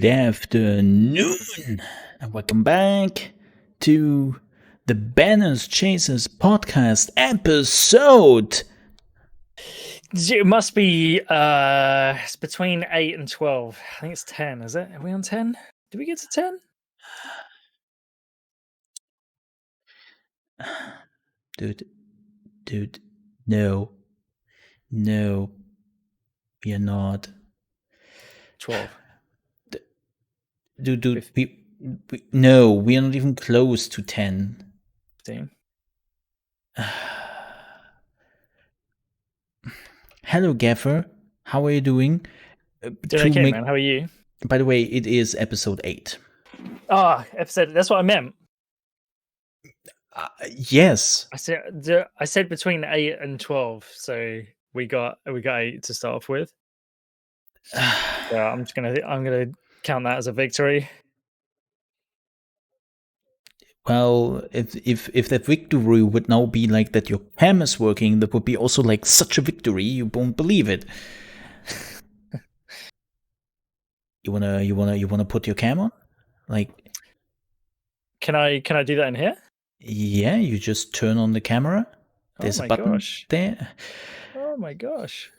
Good afternoon, and welcome back to the Banners Chasers podcast episode. It must be it's between 8 and 12. I think it's 10, is it? Are we on 10? Did we get to 10? Dude, no, we are not. 12. Dude, no, we are not even close to 10. 15. Hello, Gaffer. How are you doing? Doing okay, man. How are you? By the way, it is episode 8. Episode. That's what I meant. Yes. I said between 8 and 12, so we got 8 to start off with. I'm gonna count that as a victory. Well, if that victory would now be like that your cam is working, that would be also like such a victory, you won't believe it. You wanna put your cam on? Like, can I do that in here? Yeah, you just turn on the camera. There's a button there. Oh my gosh.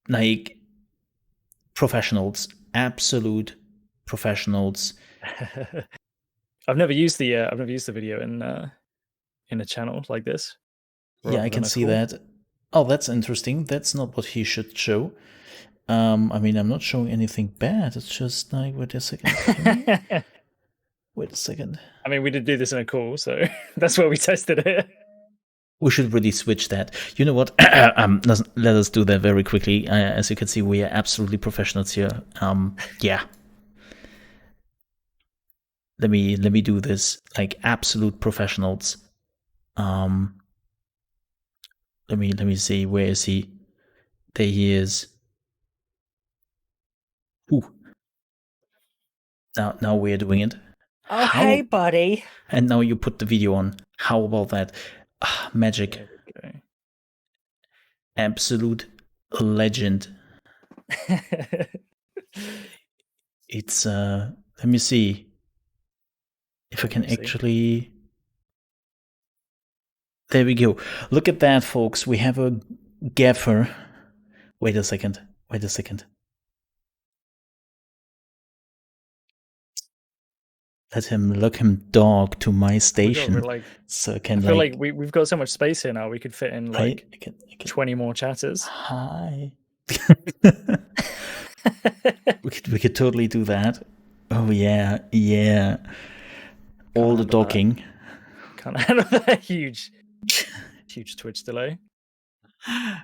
Like, professionals, absolute professionals. I've never used the video in a channel like this. Yeah, I can see that. Oh, that's interesting. That's not what he should show. I mean, I'm not showing anything bad. It's just like, wait a second. Wait a second. I mean, we did do this in a call, so that's where we tested it. We should really switch that. You know what? Let us do that very quickly. As you can see, we are absolutely professionals here. Yeah. Let me do this like absolute professionals. Let me see. Where is he? There he is. Ooh. Now we are doing it. Oh, hey, buddy. And now you put the video on. How about that? Magic. Absolute legend. It's let me see if I can actually. There we go. Look at that, folks. We have a gaffer. Wait a second. Let him look him dog to my station. So I feel like we've got so much space here now. We could fit in like I can 20 more chatters. Hi. we could totally do that. Oh yeah. All the docking. Can't handle that huge Twitch delay.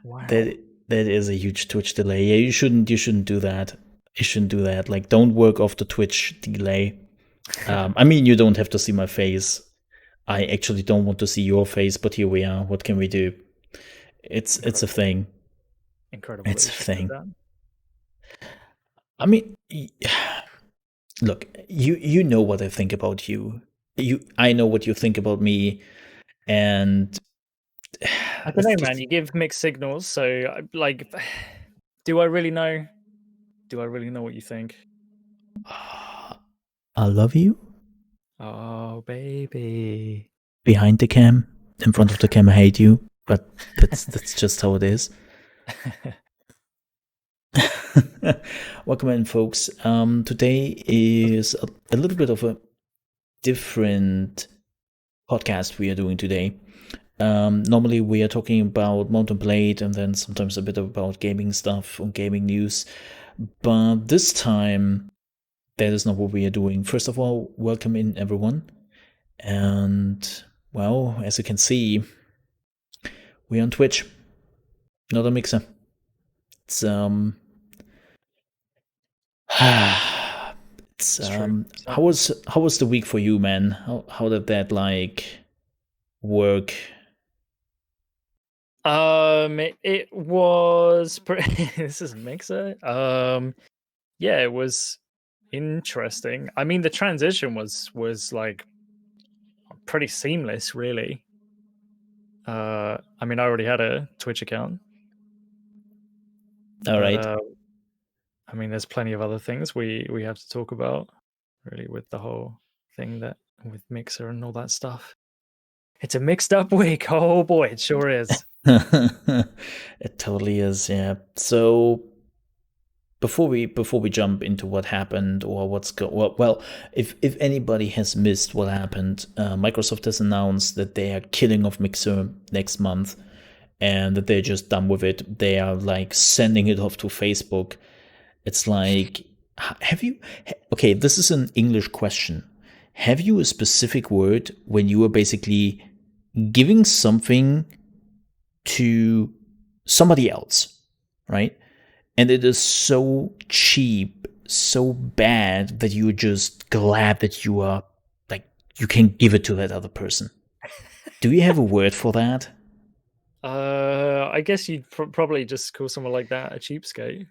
Wow. That is a huge Twitch delay. Yeah, you shouldn't do that. Like, don't work off the Twitch delay. I mean, you don't have to see my face. I actually don't want to see your face, but here we are. What can we do? It's a thing. Incredible. It's a thing. I mean, look, you know what I think about you. I know what you think about me, and I don't know, man. You give mixed signals, so like, do I really know? Do I really know what you think? I love you. Oh, baby. Behind the cam, in front of the cam, I hate you. But that's just how it is. Welcome in, folks. Today is a little bit of a different podcast we are doing today. Normally we are talking about Mount & Blade and then sometimes a bit about gaming stuff and gaming news. But this time, that is not what we are doing. First of all, welcome in, everyone. And, well, as you can see, we're on Twitch, not a Mixer. It's how was the week for you, man? How did that like work? It was this is Mixer. Yeah, it was interesting. I mean, the transition was like pretty seamless, really. I mean, I already had a Twitch account. All But right. I mean, there's plenty of other things we have to talk about, really, with the whole thing that with Mixer and all that stuff. It's a mixed up week. Oh boy, it sure is. It totally is, yeah. So before we jump into what happened or well, if anybody has missed what happened, Microsoft has announced that they are killing off Mixer next month and that they're just done with it. They are like sending it off to Facebook. It's like, have you? Okay, this is an English question. Have you a specific word when you are basically giving something to somebody else, right? And it is so cheap, so bad that you're just glad that you are like you can give it to that other person. Do you have a word for that? I guess you'd probably just call someone like that a cheapskate.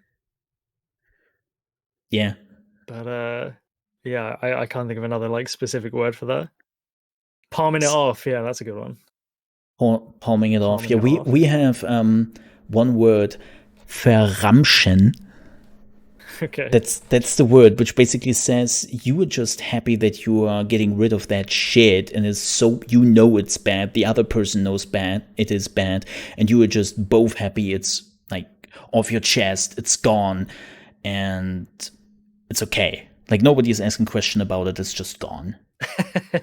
Yeah, But yeah, I can't think of another like specific word for that. Palming it off, yeah, that's a good one. palming it off. Palming Yeah, it off. we have one word, verramschen. Okay. That's the word, which basically says you were just happy that you are getting rid of that shit, and it's so you know it's bad. The other person knows bad. It is bad, and you are just both happy. It's like off your chest. It's gone, and it's okay. Like nobody is asking question about it. It's just gone.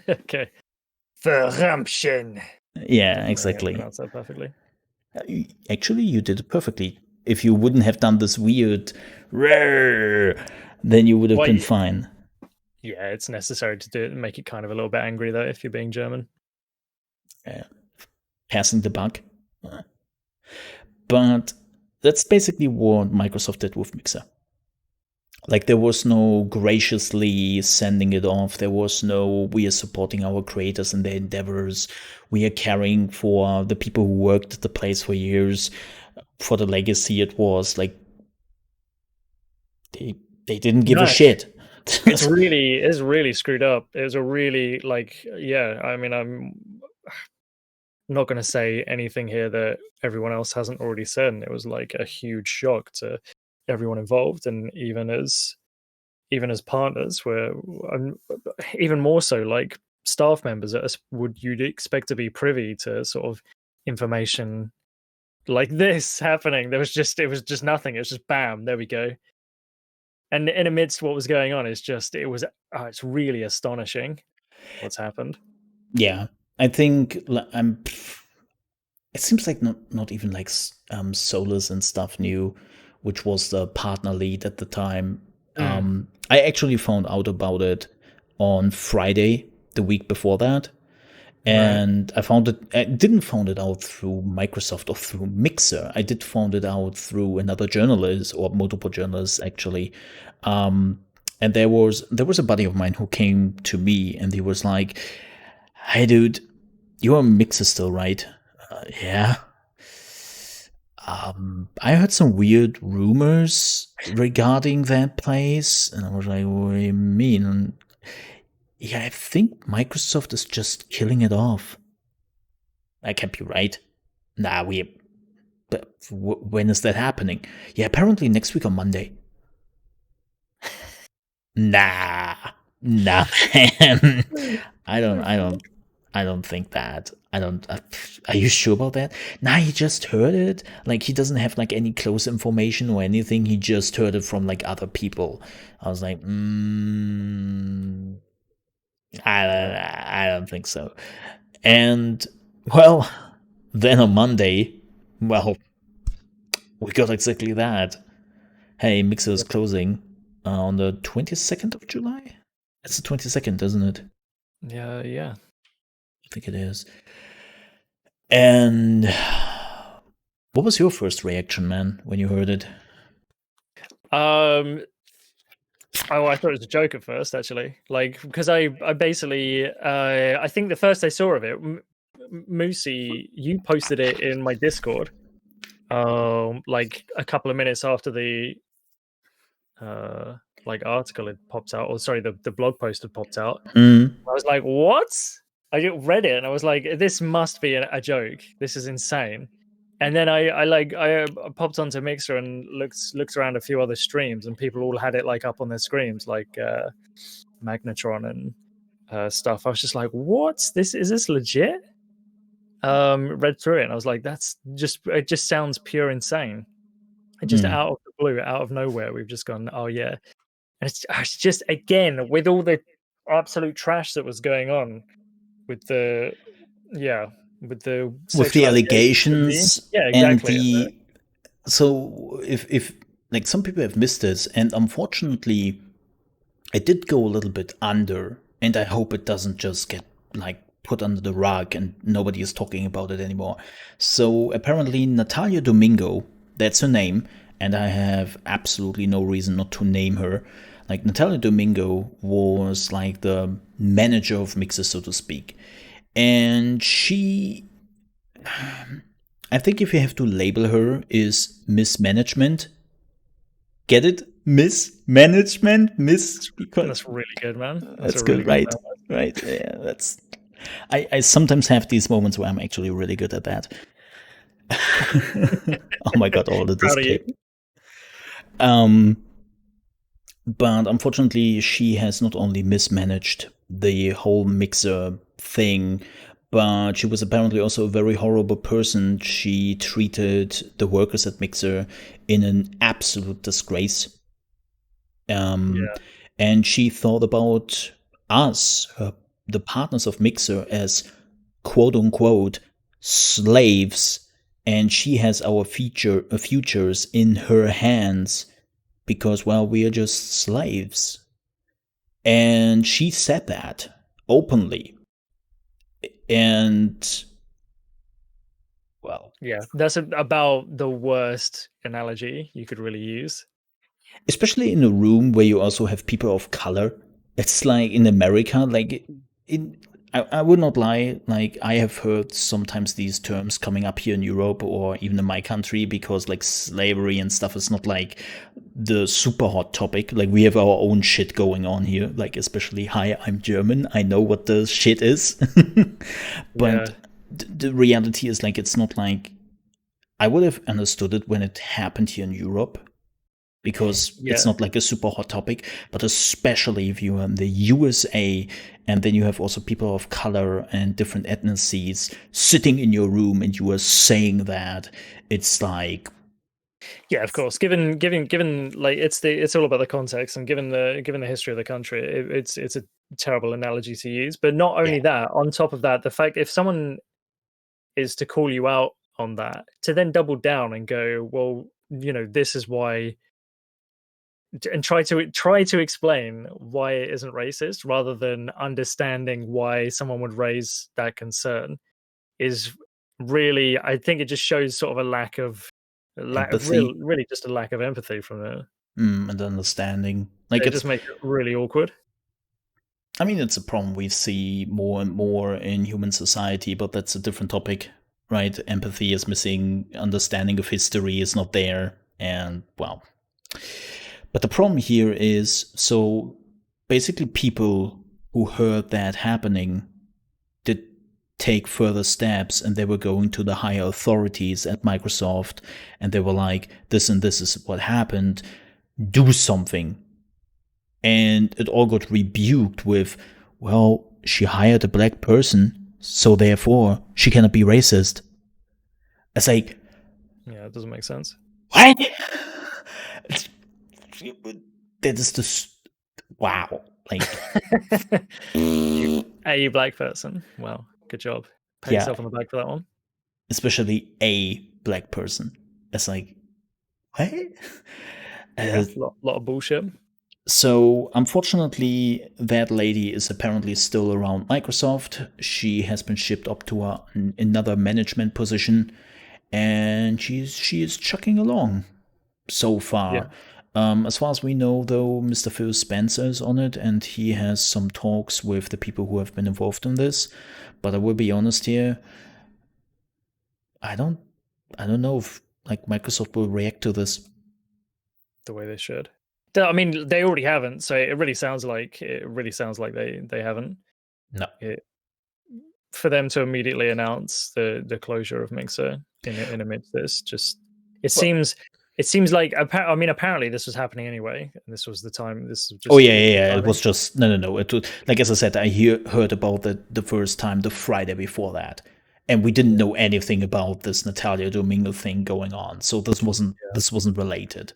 Okay. Verramschen. Yeah, Definitely gonna exactly. pronounce that perfectly. Actually, you did it perfectly. If you wouldn't have done this weird, "Rrrr," then you would have Well, been fine. yeah, it's necessary to do it and make it kind of a little bit angry though if you're being German. Passing the buck. But that's basically what Microsoft did with Mixer. Like there was no graciously sending it off. There was no we are supporting our creators and their endeavors. We are caring for the people who worked at the place for years. For the legacy, it was like they didn't give a No, shit. it's really screwed up. It was a really like yeah. I mean, I'm not going to say anything here that everyone else hasn't already said, and it was like a huge shock to everyone involved, and even as partners, where even more so like staff members would you'd expect to be privy to sort of information like this happening. It was just nothing. It was just bam, there we go. And in amidst what was going on, it's really astonishing what's happened. Yeah, I think I'm. It seems like not even like Solus and stuff knew, which was the partner lead at the time. Mm, I actually found out about it on Friday, the week before that, right. and I found it. I didn't found it out through Microsoft or through Mixer. I did found it out through another journalist or multiple journalists actually. And there was a buddy of mine who came to me and he was like, "Hey, dude, you're a Mixer still, right?" Yeah. I heard some weird rumors regarding that place, and I was like, "What do you mean?" And yeah, I think Microsoft is just killing it off. I can't be right. Nah, we. But when is that happening? Yeah, apparently next week on Monday. Nah, nah, man. I don't, I don't, I don't think that. I don't. Are you sure about that? Nah, he just heard it. Like he doesn't have like any close information or anything. He just heard it from like other people. I was like, Yeah. I don't think so. And well, then on Monday, well, we got exactly that. Hey, Mixer's Yep. closing on the 22nd of July. It's the 22nd, isn't it? Yeah, yeah. I think it is. And what was your first reaction, man, when you heard it? Um Oh, I thought it was a joke at first, actually. Like, because I basically, I think the first I saw of it, Moosey, you posted it in my Discord, like a couple of minutes after the like article had popped out, or sorry, the blog post had popped out. Mm. I was like, what? I read it and I was like, this must be a joke. This is insane. And then I popped onto Mixer and looked around a few other streams, and people all had it like up on their screens, like Magnetron and stuff. I was just like, "What? Is this legit?" Read through it, and I was like, it just sounds pure insane. And just Mm. out of the blue, out of nowhere, we've just gone, "Oh yeah." And it's just, again, with all the absolute trash that was going on with the yeah with the With sexual the allegations of the allegations yeah and exactly and the so if like some people have missed this, and unfortunately I did go a little bit under, and I hope it doesn't just get like put under the rug and nobody is talking about it anymore. So apparently Natalia Domingo, that's her name, and I have absolutely no reason not to name her. Like Natalia Domingo was like the manager of Mixer, so to speak. And she, I think if you have to label her, is mismanagement. Get it? Mismanagement? Because that's really good, man. That's that's a really good, good right? sound. Right. Yeah, that's. I sometimes have these moments where I'm actually really good at that. Oh my god, all of this Proud of you. clip. Um, but unfortunately, she has not only mismanaged the whole Mixer thing, but she was apparently also a very horrible person. She treated the workers at Mixer in an absolute disgrace. Um, Yeah, and she thought about us, the partners of Mixer, as quote unquote slaves, and she has our futures in her hands because, well, we are just slaves. And she said that openly. And, well, yeah. That's about the worst analogy you could really use. especially in a room where you also have people of color. It's like in America, like in I would not lie, like I have heard sometimes these terms coming up here in Europe or even in my country because like slavery and stuff is not like the super hot topic. Like we have our own shit going on here, like especially hi, I'm German. I know what the shit is. Yeah, But the reality is like it's not like I would have understood it when it happened here in Europe because it's yeah, not like a super hot topic, but especially if you're in the USA and then you have also people of color and different ethnicities sitting in your room and you are saying that, it's like, yeah. Of course, given like it's all about the context, and given the history of the country, it's a terrible analogy to use. But not yeah, only that, on top of that, the fact if someone is to call you out on that, to then double down and go, well, this is why, and try to explain why it isn't racist, rather than understanding why someone would raise that concern, is really, I think it just shows sort of a empathy, really just a lack of empathy from it. and understanding. Like It it's, just makes it really awkward. I mean, it's a problem we see more and more in human society, but that's a different topic, right? Empathy is missing, understanding of history is not there, and well, but the problem here is so basically people who heard that happening did take further steps and they were going to the higher authorities at Microsoft and they were like, this and this is what happened, do something. And it all got rebuked with, well, she hired a black person, so therefore she cannot be racist. It's like, Yeah, it doesn't make sense. what? That is the wow. Like, you a black person. Well, good job. Pat yeah, yourself on the back for that one. especially a black person. It's like, what? Yeah, Uh, lot of bullshit. so, unfortunately, that lady is apparently still around Microsoft. She has been shipped up to another management position, and she is chucking along so Yeah, far. As far as we know, though, Mr. Phil Spencer is on it, and he has some talks with the people who have been involved in this. But I will be honest here, I don't I don't know if like Microsoft will react to this. the way they should. I mean, they already haven't, so it really sounds like they haven't. No. It, for them to immediately announce the closure of Mixer in amidst this, just it Well, seems it seems like I mean apparently this was happening anyway, and this was the time. This is oh just yeah, the yeah, yeah. It timing. was just no. It was, like as I said, I heard about it the first time the Friday before that, and we didn't Yeah. know anything about this Natalia Domingo thing going on. So this wasn't related.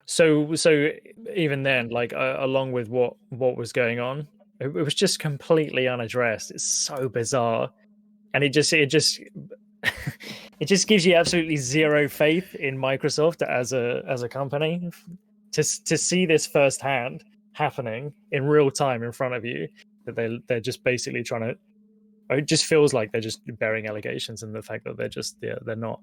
So even then, like along with what was going on, it was just completely unaddressed. It's so bizarre, and it just it just gives you absolutely zero faith in Microsoft as a company. To see this firsthand happening in real time in front of you, that they're just basically trying to. It just feels like they're just bearing allegations, and the fact that they're not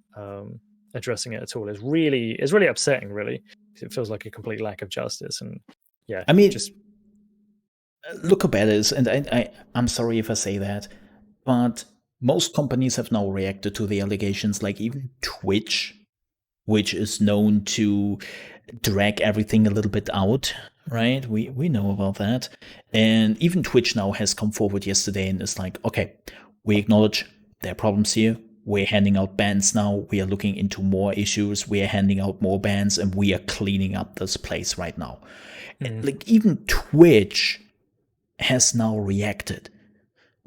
addressing it at all is really upsetting. Really, it feels like a complete lack of justice, and yeah, I mean, just look up at it, and I'm sorry if I say that, but most companies have now reacted to the allegations. Like even Twitch, which is known to drag everything a little bit out, right? We know about that. And even Twitch now has come forward yesterday and is like, okay, we acknowledge there are problems here. We're handing out bans now. We are looking into more issues. We are handing out more bans and we are cleaning up this place right now. mm, Like even Twitch has now reacted.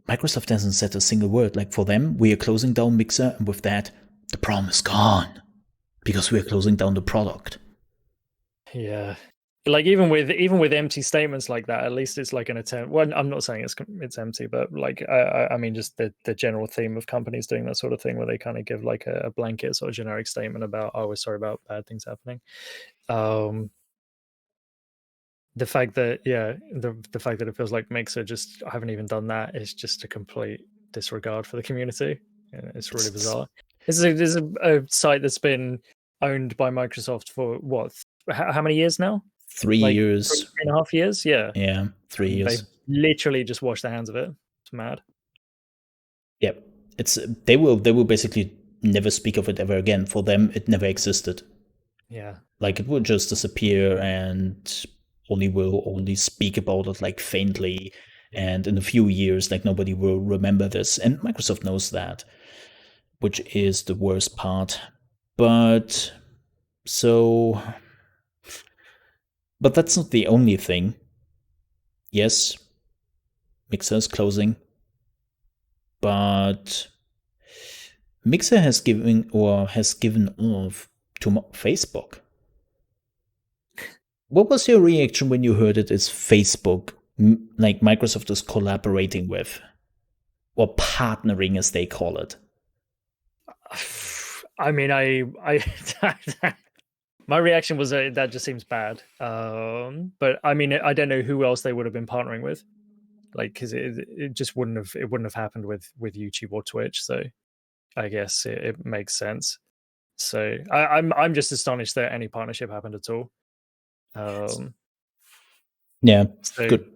Microsoft hasn't said a single word. Like for them, we are closing down Mixer, and with that, the problem is gone because we are closing down the product. yeah. Like even with empty statements like that, at least it's like an attempt. Well, I'm not saying it's empty, but like I mean just the general theme of companies doing that sort of thing, where they kind of give like a blanket sort of generic statement about, oh, we're sorry about bad things happening. Um, the fact that the fact that it feels like Mixer just haven't even done that is just a complete disregard for the community. Yeah, it's really It's bizarre. This is a site that's been owned by Microsoft for what? How many years now? three Like years. 3.5 years? Yeah, Yeah, three and they years. literally just washed their hands of it. It's mad. Yep. It's they will basically never speak of it ever again. For them, it never existed. Yeah, Like it will just disappear and only speak about it like faintly. And in a few years, like nobody will remember this. And Microsoft knows that, which is the worst part. But so but that's not the only thing. Yes, Mixer is closing, but Mixer has given off to Facebook. What was your reaction when you heard it is Facebook, like Microsoft is collaborating with or partnering, as they call it? I mean, my reaction was that just seems bad. But I mean, I don't know who else they would have been partnering with, like because it just wouldn't have happened with YouTube or Twitch. So I guess it makes sense. So I'm just astonished that any partnership happened at all. Um, Yeah, so good.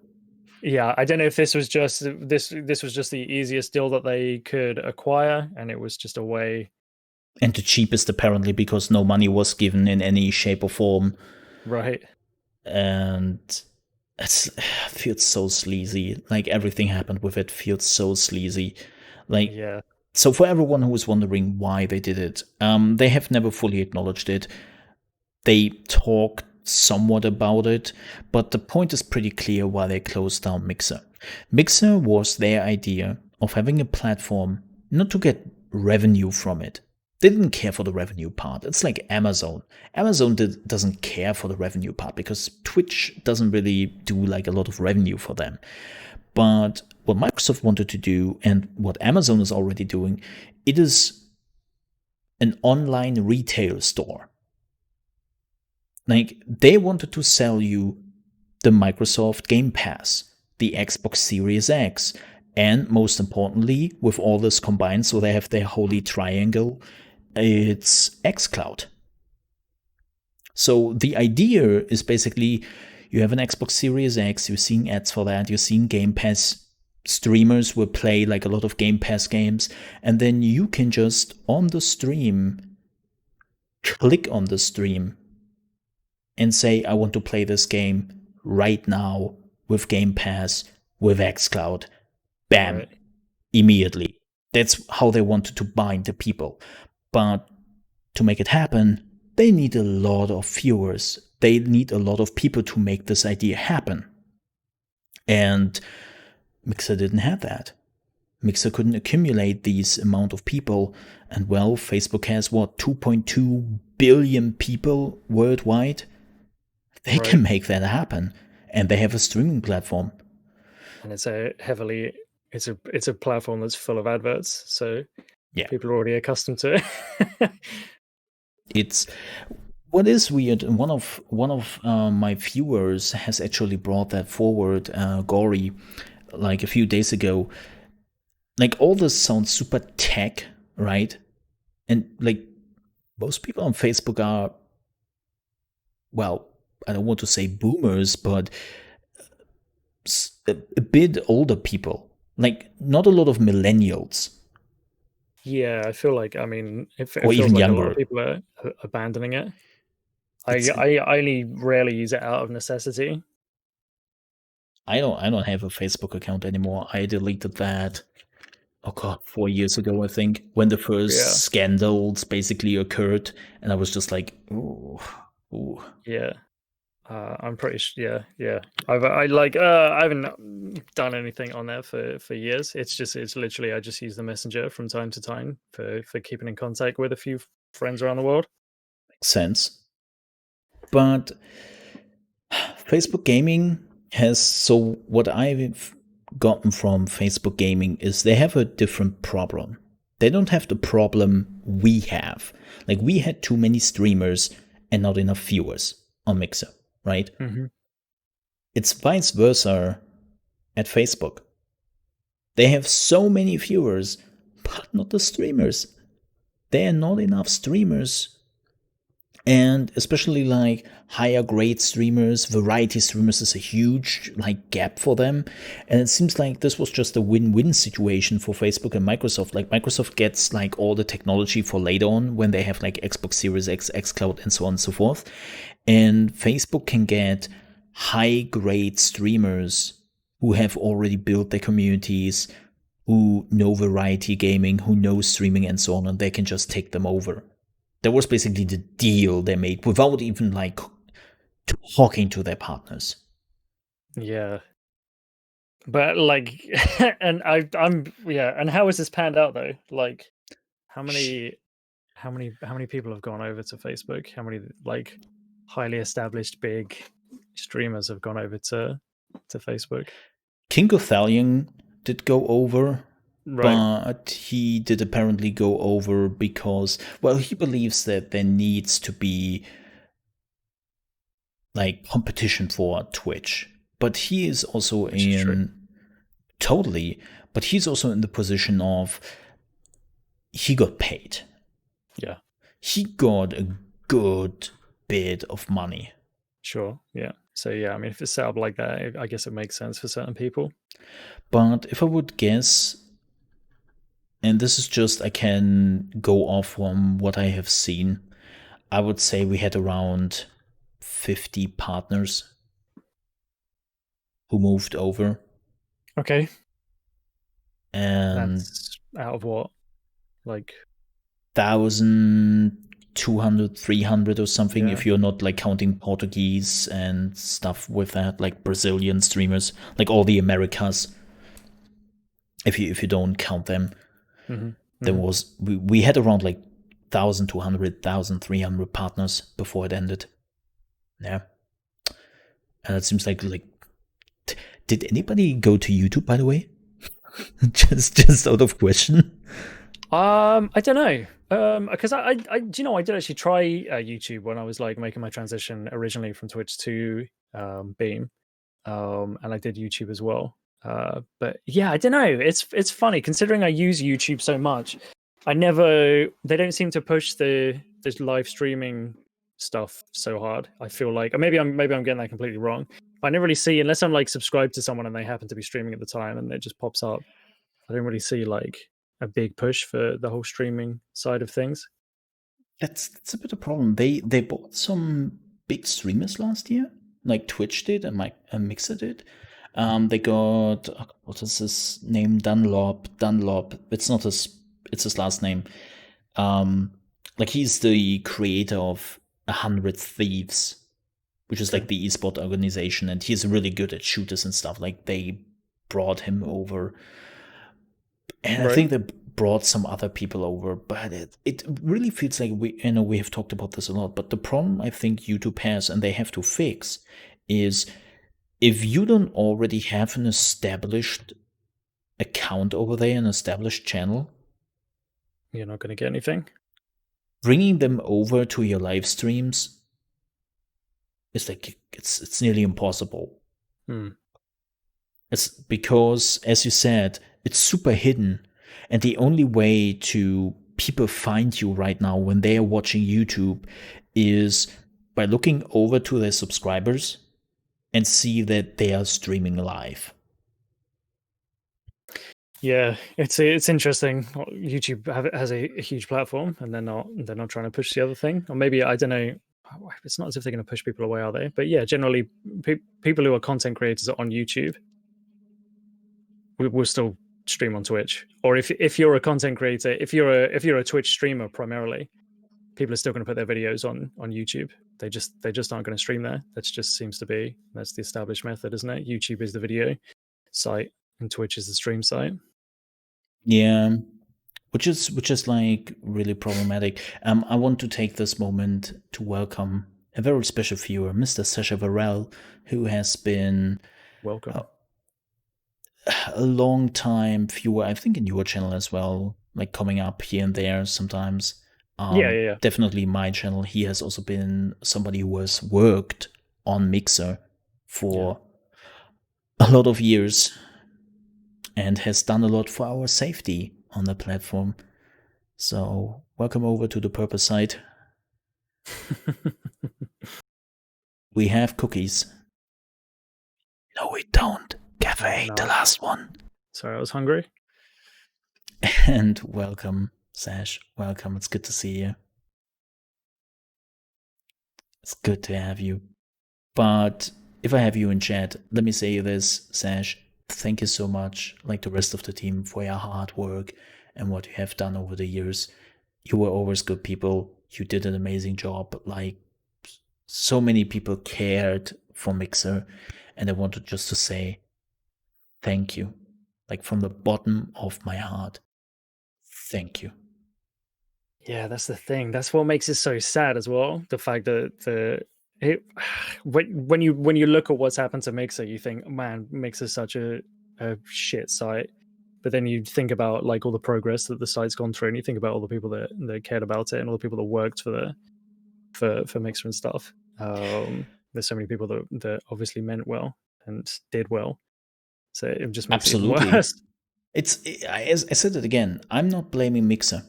yeah, I don't know if this was just the easiest deal that they could acquire, and it was just a way. And the cheapest, apparently, because no money was given in any shape or form. Right. And it feels so sleazy. Like everything happened with it feels so sleazy. Like, Yeah. so for everyone who is wondering why they did it, they have never fully acknowledged it. They talked somewhat about it, but the point is pretty clear why they closed down Mixer. Mixer was their idea of having a platform not to get revenue from it. They didn't care for the revenue part. It's like Amazon. Amazon doesn't care for the revenue part because Twitch doesn't really do like a lot of revenue for them. But what Microsoft wanted to do and what Amazon is already doing, it is an online retail store. Like they wanted to sell you the Microsoft Game Pass, the Xbox Series X, and most importantly, with all this combined, so they have their holy triangle, it's xCloud. So the idea is basically you have an Xbox Series X, you're seeing ads for that, you're seeing Game Pass streamers will play like a lot of Game Pass games, and then you can just on the stream click on the stream and say, I want to play this game right now with Game Pass, with xCloud. Bam. Right. immediately. That's how they wanted to bind the people. But to make it happen, they need a lot of viewers. They need a lot of people to make this idea happen. And Mixer didn't have that. Mixer couldn't accumulate these amount of people. And well, Facebook has what, 2.2 billion people worldwide? They Right. can make that happen. And they have a streaming platform. And it's a platform that's full of adverts, so Yeah. people are already accustomed to it. It's what is weird. One of my viewers has actually brought that forward, Gory, like a few days ago. Like all this sounds super tech, right? And like most people on Facebook are, well, I don't want to say boomers, but a bit older people. Like not a lot of millennials Yeah, I feel like, I mean, it or feels even like a lot of younger. people are abandoning it. It's I only rarely use it out of necessity. I don't have a Facebook account anymore. I deleted that, oh god, 4 years ago, I think, when the first Yeah, scandals basically occurred, and I was just like, ooh, ooh. yeah. I'm pretty yeah, yeah. I haven't done anything on there for years. It's literally I just use the messenger from time to time for keeping in contact with a few friends around the world. Makes sense. But Facebook gaming has, so what I've gotten from Facebook gaming is they have a different problem. They don't have the problem we have. Like we had too many streamers and not enough viewers on Mixer, right? Hmm. It's vice versa at Facebook. They have so many viewers, but not the streamers. There are not enough streamers, and especially like higher grade streamers, variety streamers is a huge like gap for them. And it seems like this was just a win-win situation for Facebook and Microsoft. Like Microsoft gets like all the technology for later on when they have like Xbox Series X, xCloud, and so on and so forth. And Facebook can get high grade streamers who have already built their communities, who know variety gaming, who know streaming, and so on, and they can just take them over. That was basically the deal they made without even like talking to their partners. Yeah, but like, and I'm yeah. And how has this panned out though? Like, how many how many people have gone over to Facebook? How many like highly established big streamers have gone over to Facebook? King Gothalion did go over, Right. but he did apparently go over because, well, he believes that there needs to be like competition for Twitch. But he is also Which is true. in, totally, but he's also in the position of he got paid. Yeah. He got a good bit of money. Sure. Yeah. So yeah, I mean, if it's set up like that, I guess it makes sense for certain people. But if I would guess, and this is just, I can go off from what I have seen, I would say we had around 50 partners who moved over. Okay. And That's out of what? Like, 1,200, 300 or something, yeah. if you're not like counting Portuguese and stuff with that, like Brazilian streamers, like all the Americas, if you don't count them. Hmm. There Hmm. was, we had around like 1,200, 1,300 partners before it ended. Yeah. And it seems like did anybody go to YouTube, by the way? just out of question. I don't know. Because do you know, I did actually try YouTube when I was like making my transition originally from Twitch to Beam. And I did YouTube as well. But yeah, I don't know. It's funny considering I use YouTube so much. They don't seem to push the live streaming stuff so hard. I feel like, or maybe I'm getting that completely wrong. I never really see, unless I'm like subscribed to someone and they happen to be streaming at the time and it just pops up. I don't really see like a big push for the whole streaming side of things. That's a bit of a problem. They bought some big streamers last year, like Twitch did and Mixer did. They got what is his name? Dunlop. It's not his. It's his last name. Um, like he's the creator of 100 Thieves, which is Okay. like the esport organization, and he's really good at shooters and stuff. Like they brought him over, and I Right. think they brought some other people over, but it really feels like we have talked about this a lot. But the problem I think YouTube has, and they have to fix, is if you don't already have an established account over there, an established channel, You're not going to get anything. bringing them over to your live streams is like it's nearly impossible. Hmm. It's because, as you said, it's super hidden, and the only way to people find you right now when they are watching YouTube is by looking over to their subscribers and see that they are streaming live. Yeah, it's interesting. YouTube has a huge platform, and they're not trying to push the other thing, or maybe I don't know. It's not as if they're going to push people away, are they? But yeah, generally, people who are content creators on YouTube will still stream on Twitch. Or if you're a content creator, if you're a Twitch streamer primarily, people are still going to put their videos on YouTube. They just aren't going to stream there. That just seems to be that's the established method, isn't it? YouTube is the video site, and Twitch is the stream site. Yeah, which is like really problematic. I want to take this moment to welcome a very special viewer, Mr. Sasha Varel, who has been Welcome. a long time viewer, I think in your channel as well, like coming up here and there sometimes. Yeah. Definitely my channel. He has also been somebody who has worked on Mixer Yeah. for a lot of years and has done a lot for our safety on the platform. So welcome over to the purpose site. We have cookies. No, we don't. Cafe ate the No, last one. sorry, I was hungry. And welcome, Sash. Welcome. It's good to see you. It's good to have you. But if I have you in chat, let me say this, Sash. Thank you so much, like the rest of the team, for your hard work and what you have done over the years. You were always good people. You did an amazing job. Like, so many people cared for Mixer, and I wanted just to say thank you. Like, from the bottom of my heart, thank you. Yeah, that's the thing. That's what makes it so sad as well. The fact that it, when you look at what's happened to Mixer, you think, man, Mixer's such a shit site. But then you think about like all the progress that the site's gone through, and you think about all the people that cared about it, and all the people that worked for Mixer and stuff. There's so many people that obviously meant well and did well, so it just makes it even Absolutely. worse. As I said it again, I'm not blaming Mixer.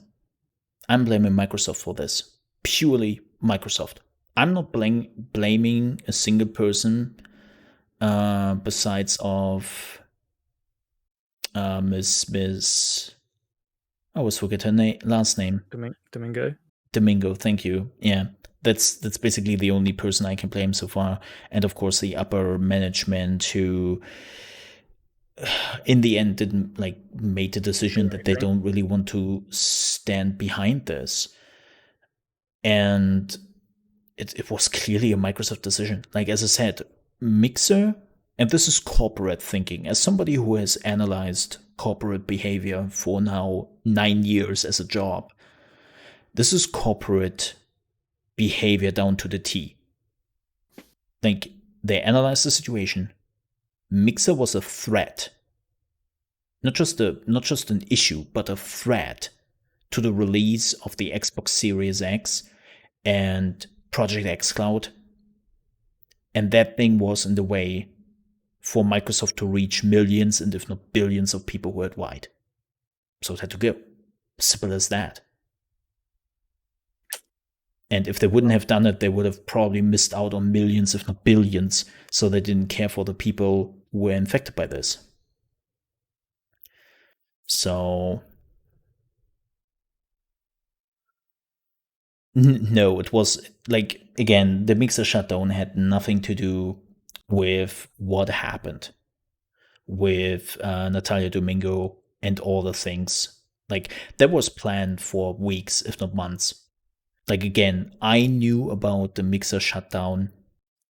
I'm blaming Microsoft for this. Purely Microsoft. I'm not blaming a single person besides of Miss. I always forget her last name. Domingo. Domingo. Thank you. Yeah, that's basically the only person I can blame so far, and of course the upper management who, in the end, didn't like made the decision that they don't really want to stand behind this, and it was clearly a Microsoft decision. Like, as I said, Mixer, and this is corporate thinking. As somebody who has analyzed corporate behavior for now 9 years as a job, this is corporate behavior down to the T. Like, they analyzed the situation. Mixer was a threat. Not just an issue, but a threat to the release of the Xbox Series X and Project X Cloud, and that thing was in the way for Microsoft to reach millions and if not billions of people worldwide. So it had to go. Simple as that. And if they wouldn't have done it, they would have probably missed out on millions, if not billions, so they didn't care for the people who were infected by this. So no, it was like, again, the Mixer shutdown had nothing to do with what happened. with Natalia Domingo and all the things. Like that was planned for weeks, if not months. Like again, I knew about the Mixer shutdown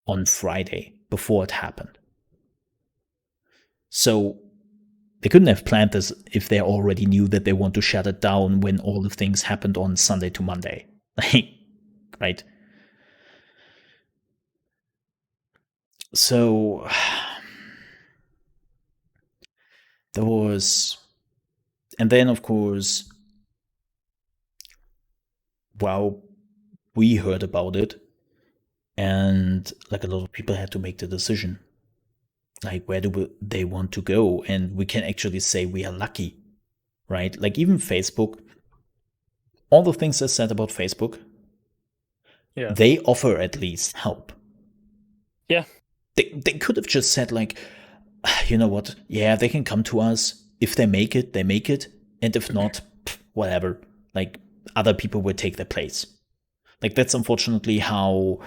on Friday before it happened. So they couldn't have planned this if they already knew that they want to shut it down when all the things happened on Sunday to Monday. Like, right? So there was, and then of course, well, we heard about it, and like a lot of people had to make the decision. Like, where do they want to go? And we can actually say we are lucky, right? Like, even Facebook, all the things I said about Facebook, Yeah. they offer at least help. Yeah. They could have just said, like, you know what? Yeah, they can come to us. If they make it, they make it. And if not, whatever. Like, other people will take their place. Like, that's unfortunately how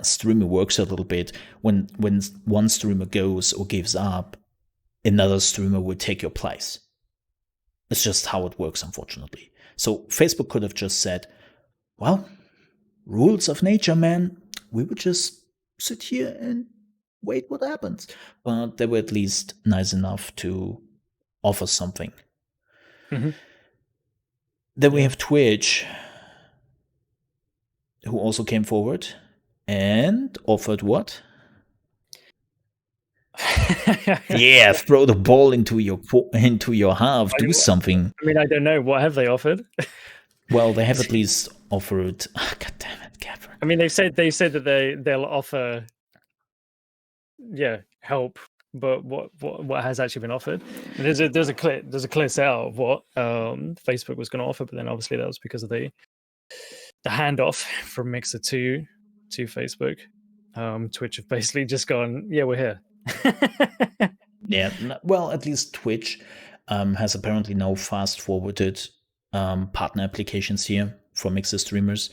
streaming works a little bit. When one streamer goes or gives up, another streamer will take your place. It's just how it works, unfortunately. So Facebook could have just said, well, rules of nature, man. We would just sit here and wait what happens. But they were at least nice enough to offer something. Mm-hmm. Then we have Twitch, who also came forward and offered what? Yeah, throw the ball into your half. Do something. I mean, I don't know. What have they offered? Well, they have at least offered. Oh, God damn it, Gaffer. I mean, they said that they'll offer, yeah, help. But what has actually been offered? And there's a clear set out of what Facebook was going to offer, but then obviously that was because of the handoff from Mixer to Facebook. Twitch have basically just gone, yeah, we're here. Yeah, well, at least Twitch has apparently now fast forwarded partner applications here for Mixer streamers.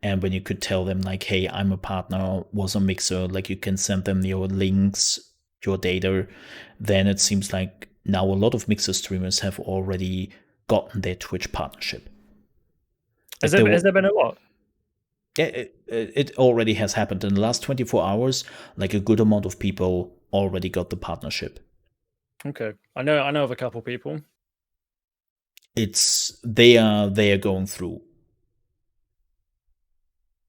And when you could tell them, like, hey, I'm a partner, was on Mixer, like you can send them your links, your data, then it seems like now a lot of Mixer streamers have already gotten their Twitch partnership. Has there been a lot? Yeah, it already has happened in the last 24 hours. Like a good amount of people already got the partnership. Okay, I know of a couple people. They are going through.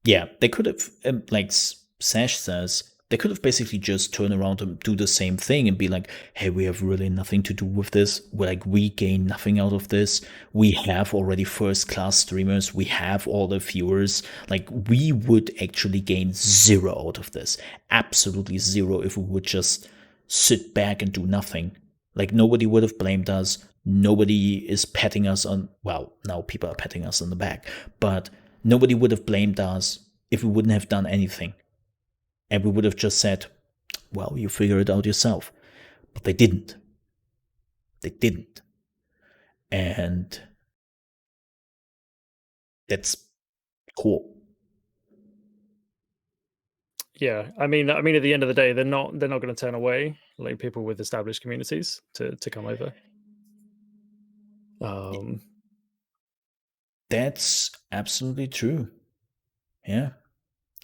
Yeah, they could have, like Sash says, they could have basically just turned around and do the same thing and be like, hey, we have really nothing to do with this. We gain nothing out of this. We have already first class streamers. We have all the viewers. Like, we would actually gain zero out of this. Absolutely zero if we would just sit back and do nothing. Like, nobody would have blamed us. Nobody is patting us on, well, now people are patting us on the back, but nobody would have blamed us if we wouldn't have done anything. And we would have just said, well, you figure it out yourself. But they didn't. They didn't. And that's cool. Yeah, I mean, at the end of the day, they're not going to turn away like people with established communities to come over. That's absolutely true. Yeah.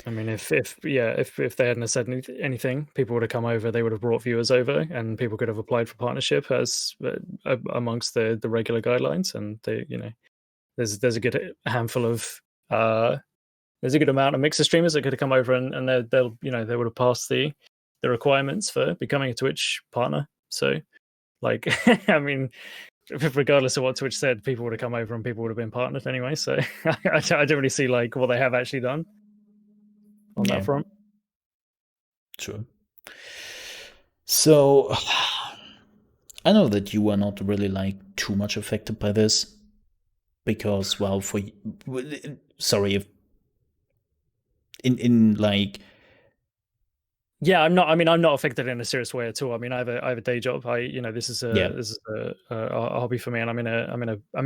I mean, if they hadn't said anything, people would have come over. They would have brought viewers over, and people could have applied for partnership as amongst the regular guidelines. And there's a good handful of there's a good amount of Mixer streamers that could have come over, and they'll they would have passed the requirements for becoming a Twitch partner. So, like, I mean, regardless of what Twitch said, people would have come over and people would have been partnered anyway. So I don't really see like what they have actually done on that front. True. So I know that you are not really like too much affected by this because, well, sorry, if in like, yeah, I'm not. I mean, I'm not affected in a serious way at all. I mean, I have a day job. This is a hobby for me, and I'm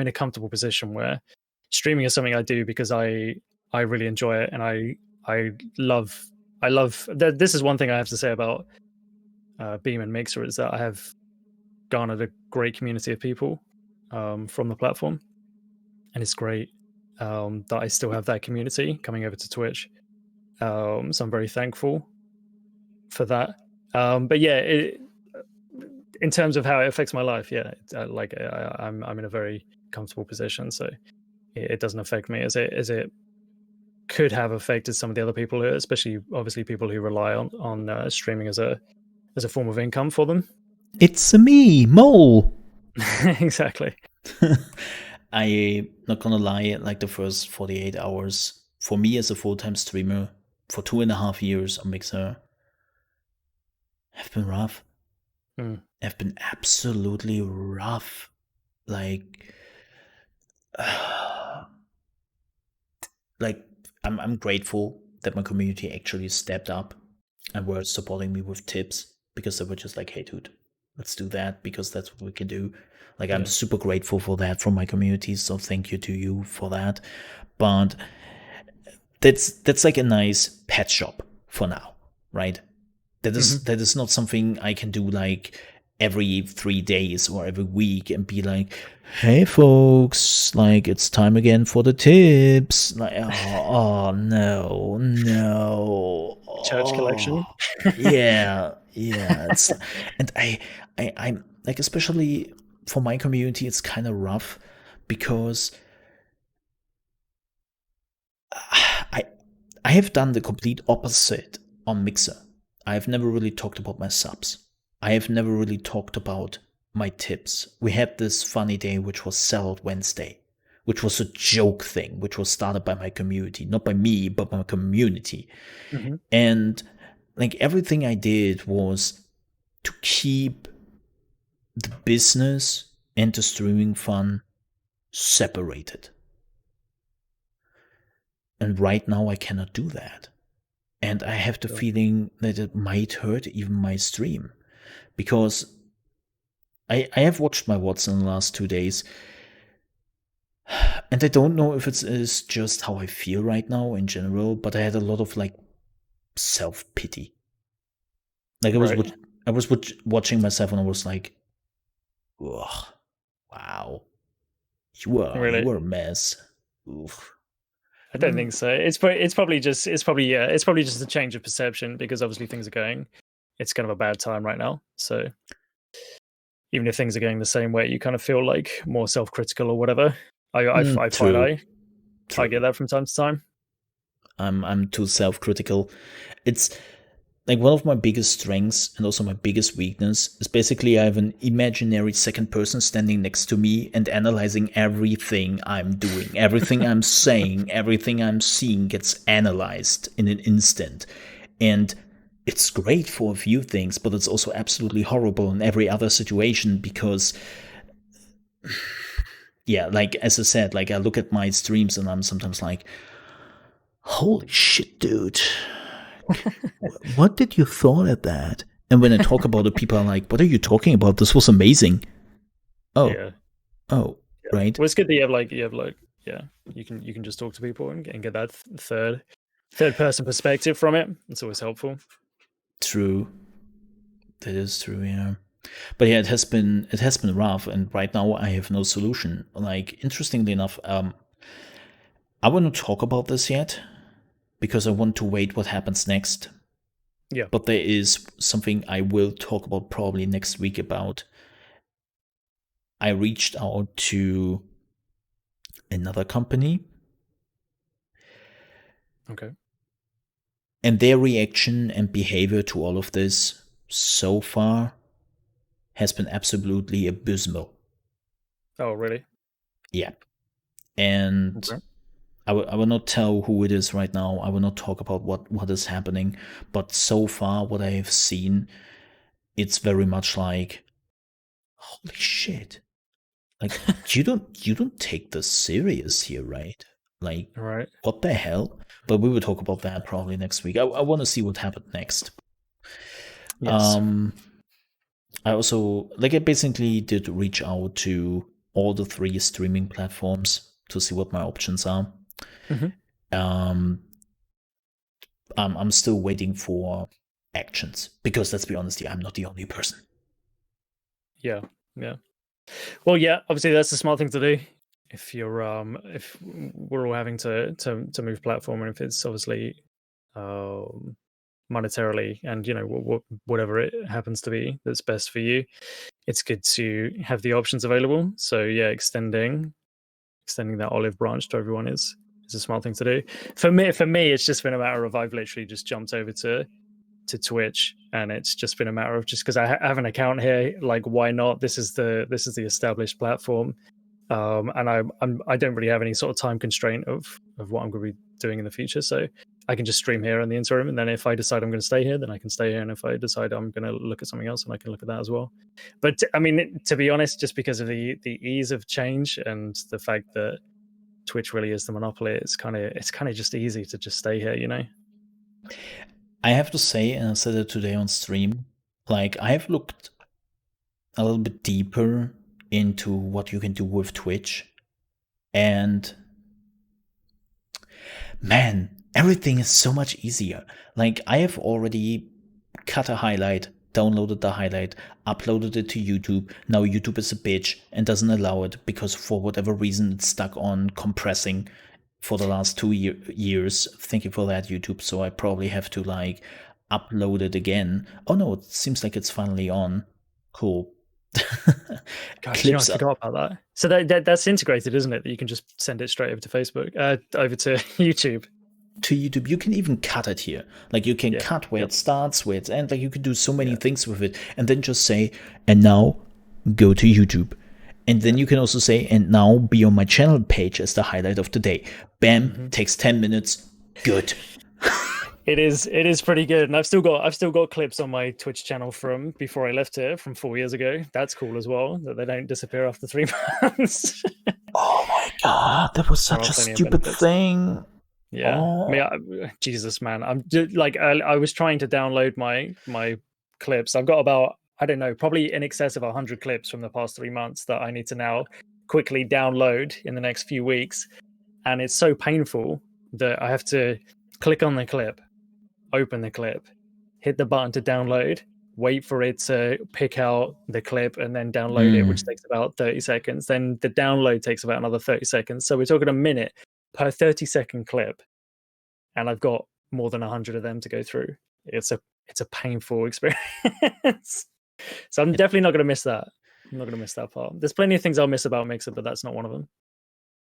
in a comfortable position where streaming is something I do because I really enjoy it, and I love. This is one thing I have to say about Beam and Mixer is that I have garnered a great community of people from the platform, and it's great that I still have that community coming over to Twitch. So I'm very thankful for that. But yeah, in terms of how it affects my life, yeah, I'm in a very comfortable position, so it doesn't affect me as it could have affected some of the other people, especially obviously people who rely on streaming as a form of income for them. It's me, Mole. Exactly. I not gonna lie, like the first 48 hours for me as a full-time streamer for 2.5 years on Mixer have been rough. Mm. Have been absolutely rough. Like, like I'm grateful that my community actually stepped up and were supporting me with tips because they were just like, hey, dude, let's do that because that's what we can do. Like, I'm Yeah. super grateful for that from my community. So thank you to you for that. But that's like a nice pet shop for now, right? Mm-hmm. That is not something I can do like every 3 days or every week and be like, hey folks, like it's time again for the tips. Like, oh no, no. Church collection. Oh yeah, yeah. It's and I'm like, especially for my community, it's kind of rough because I I have done the complete opposite on Mixer. I have never really talked about my subs. I have never really talked about my tips. We had this funny day which was Salad Wednesday, which was a joke thing, which was started by my community, not by me, but my community. Mm-hmm. And like everything I did was to keep the business and the streaming fun separated. And right now I cannot do that. And I have the Sure. feeling that it might hurt even my stream because I have watched my VODs in the last 2 days, and I don't know if it is just how I feel right now in general, but I had a lot of like self pity. Like Right. I was watching myself and I was like, ugh, wow, Really. you are a mess. Oof. I don't think so. It's probably just a change of perception because obviously things are going. It's kind of a bad time right now. So even if things are going the same way, you kind of feel like more self-critical or whatever. I find True, I get true. that from time to time. I'm too self critical. It's like one of my biggest strengths and also my biggest weakness is basically I have an imaginary second person standing next to me and analyzing everything I'm doing, everything I'm saying, everything I'm seeing gets analyzed in an instant. And it's great for a few things, but it's also absolutely horrible in every other situation because, yeah, like as I said, like I look at my streams and I'm sometimes like, holy shit, dude. What did you thought of that? And when I talk about it, people are like, what are you talking about? This was amazing. Oh, Yeah. oh, Yeah. right. Well, it's good that you have like yeah, you can just talk to people and get that third person perspective from it. It's always helpful. True. That is true, yeah. But yeah, it has been rough, and right now I have no solution. Like, interestingly enough, I want to talk about this yet because I want to wait what happens next. Yeah. But there is something I will talk about probably next week about. I reached out to another company, Okay. and their reaction and behavior to all of this so far has been absolutely abysmal. Oh, really? Yeah. And Okay. I will not tell who it is right now. I will not talk about what is happening. But so far, what I have seen, it's very much like, holy shit. Like, you don't take this serious here, right? Like, All right. what the hell? But we will talk about that probably next week. I want to see what happened next. Yes. Um, I also like I basically did reach out to all the three streaming platforms to see what my options are. Hmm. Um, I'm still waiting for actions because let's be honest, here, I'm not the only person. Yeah. Yeah. Well, yeah. Obviously, that's the smart thing to do. If we're all having to move platform, and if it's obviously monetarily and whatever it happens to be that's best for you, it's good to have the options available. So yeah, extending that olive branch to everyone is a smart thing to do. For me, it's just been a matter of I've literally just jumped over to Twitch, and it's just been a matter of just because I have an account here, like why not? This is the established platform, and I don't really have any sort of time constraint of what I'm going to be doing in the future, so I can just stream here in the interim, and then if I decide I'm going to stay here, then I can stay here, and if I decide I'm going to look at something else, then I can look at that as well. But I mean, to be honest, just because of the ease of change and the fact that Twitch really is the monopoly, it's kind of just easy to just stay here, you know. I have to say, and I said it today on stream, like I have looked a little bit deeper into what you can do with Twitch, and man, everything is so much easier. Like I have already cut a highlight, downloaded the highlight, uploaded it to YouTube. Now YouTube is a bitch and doesn't allow it because for whatever reason it's stuck on compressing for the last 2 years. Thank you for that, YouTube. So I probably have to like upload it again. Oh no, it seems like it's finally on. Cool. Gosh, I Clips forgot about that. So that's integrated, isn't it? That you can just send it straight over to Facebook, over to YouTube. To YouTube, you can even cut it here. Like you can cut where it starts, where it ends. Like you can do so many things with it, and then just say, "And now go to YouTube." And then you can also say, "And now be on my channel page as the highlight of the day." Bam, takes 10 minutes. Good. It is pretty good, and I've still got clips on my Twitch channel from before I left here from 4 years ago. That's cool as well, that they don't disappear after 3 months. Oh my god, that was such a stupid thing. Yeah, I mean, Jesus, man, I'm like I was trying to download my clips. I've got about, I don't know, probably in excess of 100 clips from the past 3 months that I need to now quickly download in the next few weeks, and it's so painful that I have to click on the clip, open the clip, hit the button to download, wait for it to pick out the clip, and then download it, which takes about 30 seconds. Then the download takes about another 30 seconds. So we're talking a minute per 30-second clip, and I've got more than 100 of them to go through. It's a painful experience. So I'm definitely not going to miss that. I'm not going to miss that part. There's plenty of things I'll miss about Mixer, but that's not one of them.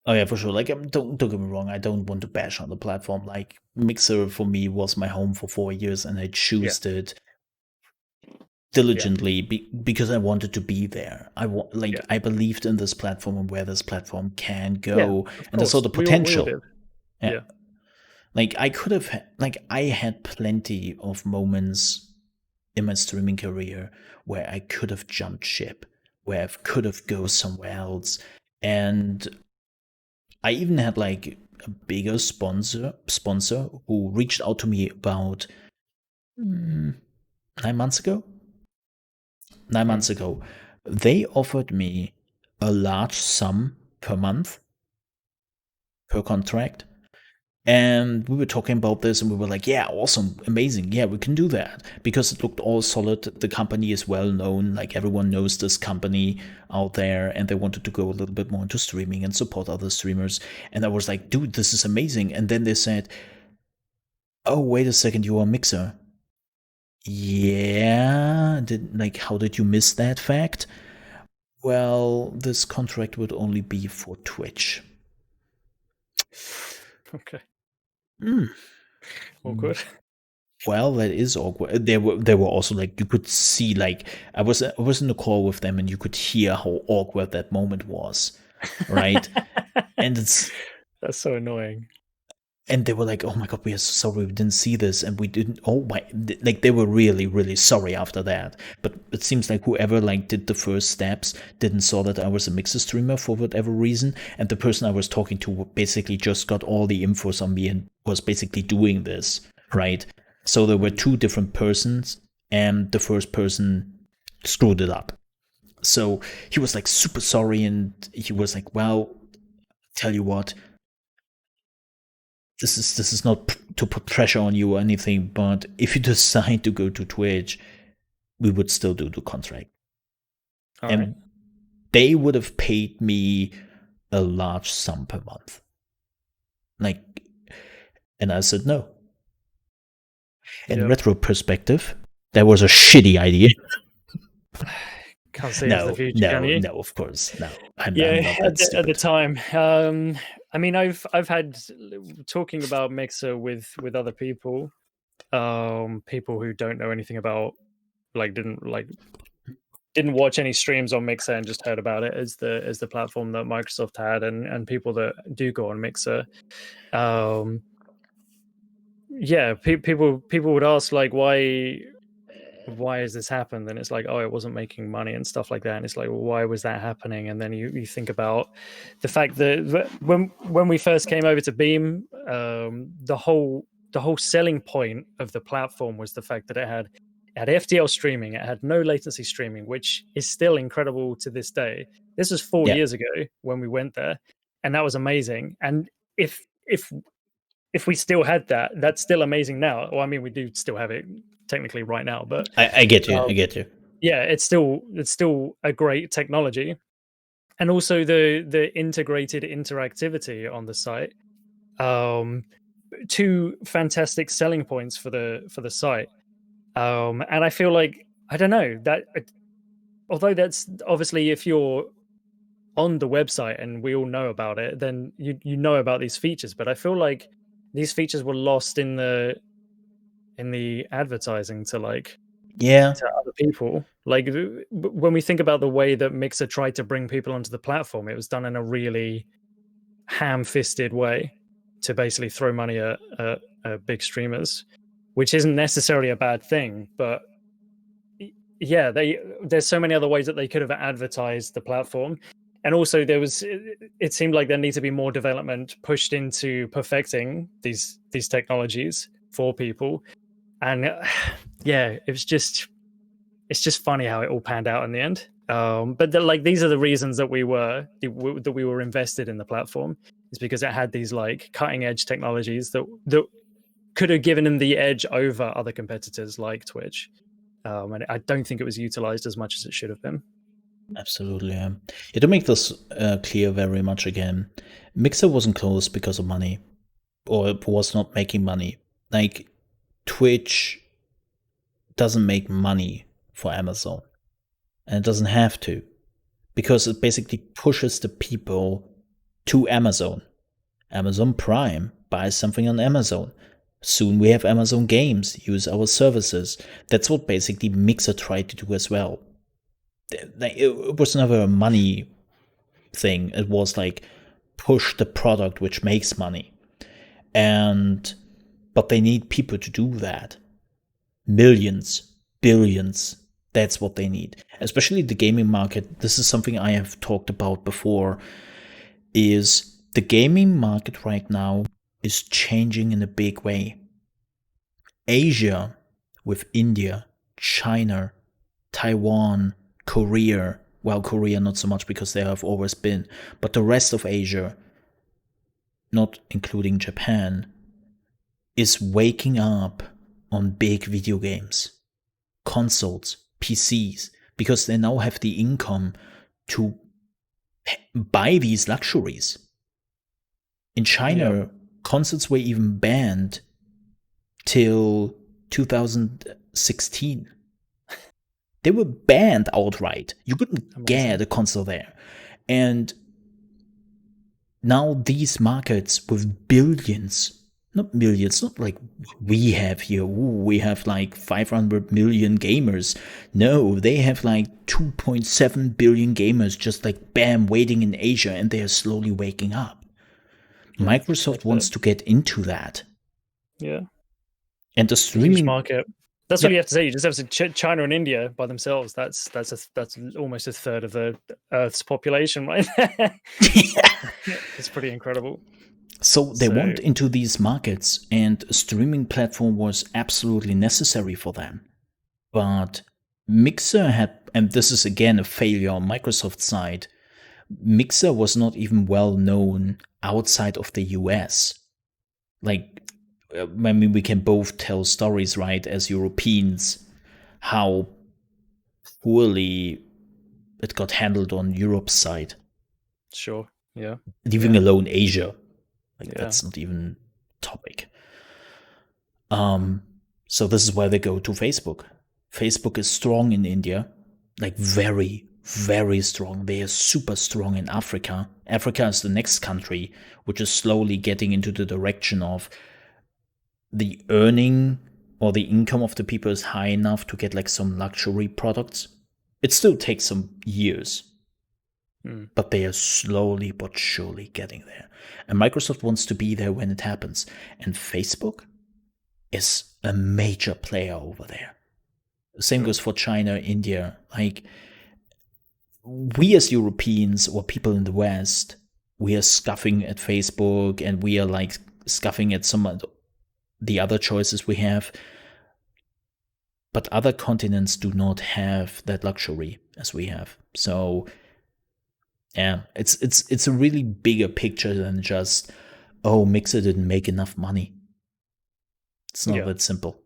Oh yeah, for sure. Like, don't get me wrong. I don't want to bash on the platform. Like, Mixer for me was my home for 4 years, and I chose it diligently because I wanted to be there. I believed in this platform and where this platform can go, and I saw the potential. We all did. Yeah. Like I could have, I had plenty of moments in my streaming career where I could have jumped ship, where I could have go somewhere else, and I even had like a bigger sponsor who reached out to me about 9 months ago. 9 months ago, they offered me a large sum per month per contract. And we were talking about this and we were like, yeah, awesome, amazing. Yeah, we can do that because it looked all solid. The company is well known. Like everyone knows this company out there, and they wanted to go a little bit more into streaming and support other streamers. And I was like, dude, this is amazing. And then they said, oh, wait a second, you are a Mixer. Yeah, how did you miss that fact? Well, this contract would only be for Twitch. Okay. Awkward. Well, that is awkward. They were also like, you could see, like, I was in a call with them and you could hear how awkward that moment was, right? And that's so annoying. And they were like, oh my god, we are so sorry, we didn't see this, and we didn't, oh my, like they were really, really sorry after that. But it seems like whoever like did the first steps didn't saw that I was a Mixer streamer for whatever reason, and the person I was talking to basically just got all the infos on me and was basically doing this, right? So there were two different persons, and the first person screwed it up. So he was like super sorry, and he was like, well, tell you what, this is not to put pressure on you or anything, but if you decide to go to Twitch, we would still do the contract. All right. they would have paid me a large sum per month. Like, and I said no. In Yep. retro perspective, that was a shitty idea. Can't see into the No, future, can no, you? no, of course, no. I'm Yeah, not that at the stupid. time. I mean, I've had talking about Mixer with other people, people who don't know anything about, like, didn't watch any streams on Mixer and just heard about it as the platform that Microsoft had, and people that do go on Mixer. Yeah, people would ask, like, why has this happened? And it's like, oh, it wasn't making money and stuff like that. And it's like, well, why was that happening? And then you think about the fact that when we first came over to Beam, the whole selling point of the platform was the fact that it had FTL streaming, it had no latency streaming, which is still incredible to this day. This was 4 Yeah, years ago when we went there, and that was amazing. And if if if we still had that, that's still amazing now. Well, I mean, we do still have it technically right now, but I get you. um, I get you. yeah, it's still a great technology, and also the integrated interactivity on the site. Um, Two fantastic selling points for the site, and I feel like, I don't know that, although that's obviously, if you're on the website and we all know about it, then you know about these features. But I feel like these features were lost in the advertising to, like, Yeah, to other people. Like, when we think about the way that Mixer tried to bring people onto the platform, it was done in a really ham-fisted way to basically throw money at big streamers, which isn't necessarily a bad thing. But yeah, there's so many other ways that they could have advertised the platform. And also, it seemed like there needs to be more development pushed into perfecting these technologies for people. And yeah, it's just funny how it all panned out in the end. But like, these are the reasons that we were invested in the platform, is because it had these, like, cutting edge technologies that could have given them the edge over other competitors like Twitch. And I don't think it was utilized as much as it should have been. absolutely. Yeah, to make this clear very much again, Mixer wasn't closed because of money, or it was not making money. Like, Twitch doesn't make money for Amazon, and it doesn't have to, because it basically pushes the people to Amazon. Amazon Prime, buy something on Amazon. Soon we have Amazon Games, use our services. That's what basically Mixer tried to do as well. It was never a money thing. It was like, push the product which makes money. And but they need people to do that. Millions, billions. That's what they need. Especially the gaming market. This is something I have talked about before. Is the gaming market right now is changing in a big way. Asia, with India, China, Taiwan, Korea, well, Korea not so much because they have always been, but the rest of Asia, not including Japan, is waking up on big video games, consoles, PCs, because they now have the income to buy these luxuries. In Yeah, China, consoles were even banned till 2016. They were banned outright. You couldn't amazing. get a console there. And now these markets with billions, not millions, not like we have here. Ooh, we have like 500 million gamers. No, they have like 2.7 billion gamers just like bam, waiting in Asia, and they are slowly waking up. Yeah, Microsoft that's it. wants to get into that. Yeah, And the a huge streaming, market. That's all yeah. you have to say. You just have to China and India by themselves. That's almost a third of the Earth's population, right there. It's pretty incredible. So they So want into these markets, and a streaming platform was absolutely necessary for them. But Mixer had, and this is again a failure on Microsoft's side, Mixer was not even well known outside of the US. Like, I mean, we can both tell stories, right, as Europeans, how poorly it got handled on Europe's side, Sure. Yeah. leaving Yeah. alone Asia. Like Yeah. that's not even topic. So this is why they go to Facebook. Facebook is strong in India, like very, very strong. They are super strong in Africa. Africa is the next country, which is slowly getting into the direction of the earning or the income of the people is high enough to get like some luxury products. It still takes some years, Mm. but they are slowly but surely getting there. And Microsoft wants to be there when it happens. And Facebook is a major player over there. Same Sure. goes for China, India. Like, we as Europeans or people in the West, we are scoffing at Facebook and we are like scoffing at some of the other choices we have. But other continents do not have that luxury as we have. So yeah, it's a really bigger picture than just, oh, Mixer didn't make enough money. It's not Yeah. that simple.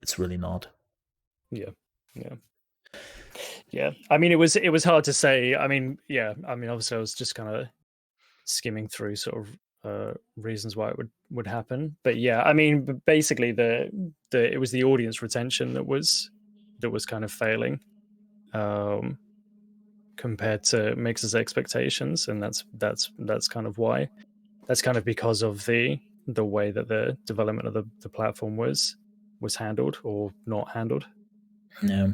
It's really not. Yeah. Yeah. Yeah. I mean, it was hard to say. I mean, yeah. I mean, obviously, I was just kind of skimming through sort of reasons why it would happen. But yeah, I mean, basically, the it was the audience retention that was kind of failing compared to Mixer's expectations, and that's kind of why. That's kind of because of the way that the development of the platform was handled or not handled. Yeah.